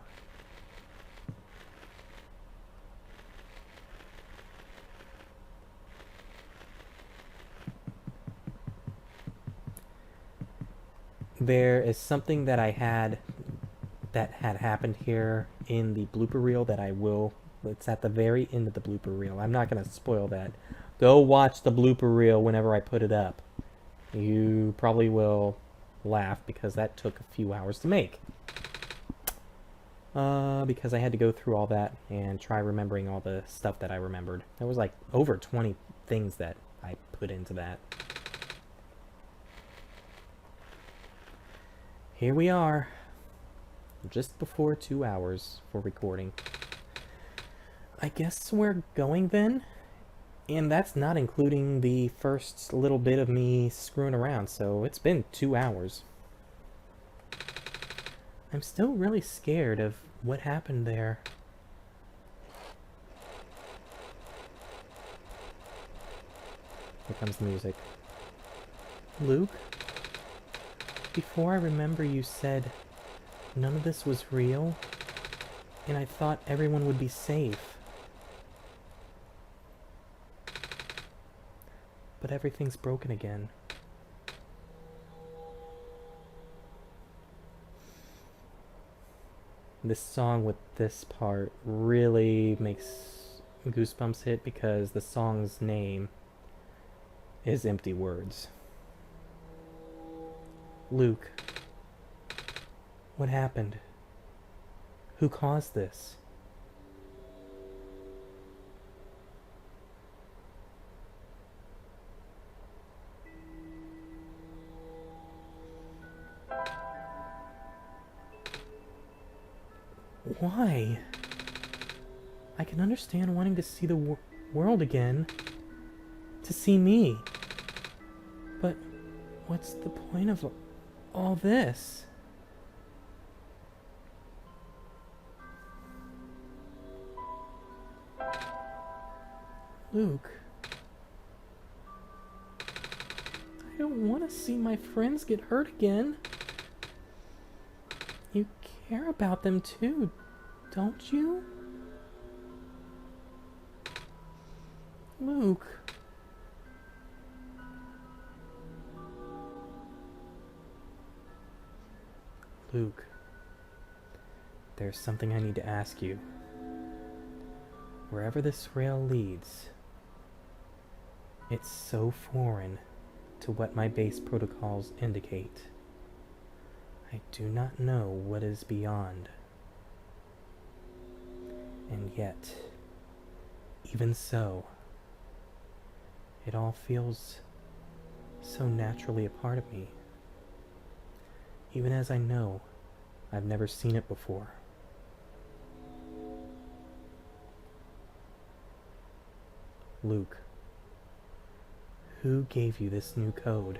There is something that that had happened here in the blooper reel that it's at the very end of the blooper reel. I'm not going to spoil that. Go watch the blooper reel whenever I put it up. You probably will laugh because that took a few hours to make. Because I had to go through all that and try remembering all the stuff that I remembered. There was like over 20 things that I put into that. Here we are, just before 2 hours for recording. I guess we're going then, and that's not including the first little bit of me screwing around, so it's been 2 hours. I'm still really scared of what happened there. Here comes the music. Luke? Before I remember you said none of this was real, and I thought everyone would be safe. But everything's broken again. This song with this part really makes goosebumps hit because the song's name is Empty Words. Luke, what happened? Who caused this? Why? I can understand wanting to see the world again, to see me. But what's the point of all this? Luke, I don't want to see my friends get hurt again. You care about them too, don't you? Luke. Luke, there's something I need to ask you. Wherever this rail leads, it's so foreign to what my base protocols indicate. I do not know what is beyond. And yet, even so, it all feels so naturally a part of me. Even as I know I've never seen it before. Luke, who gave you this new code?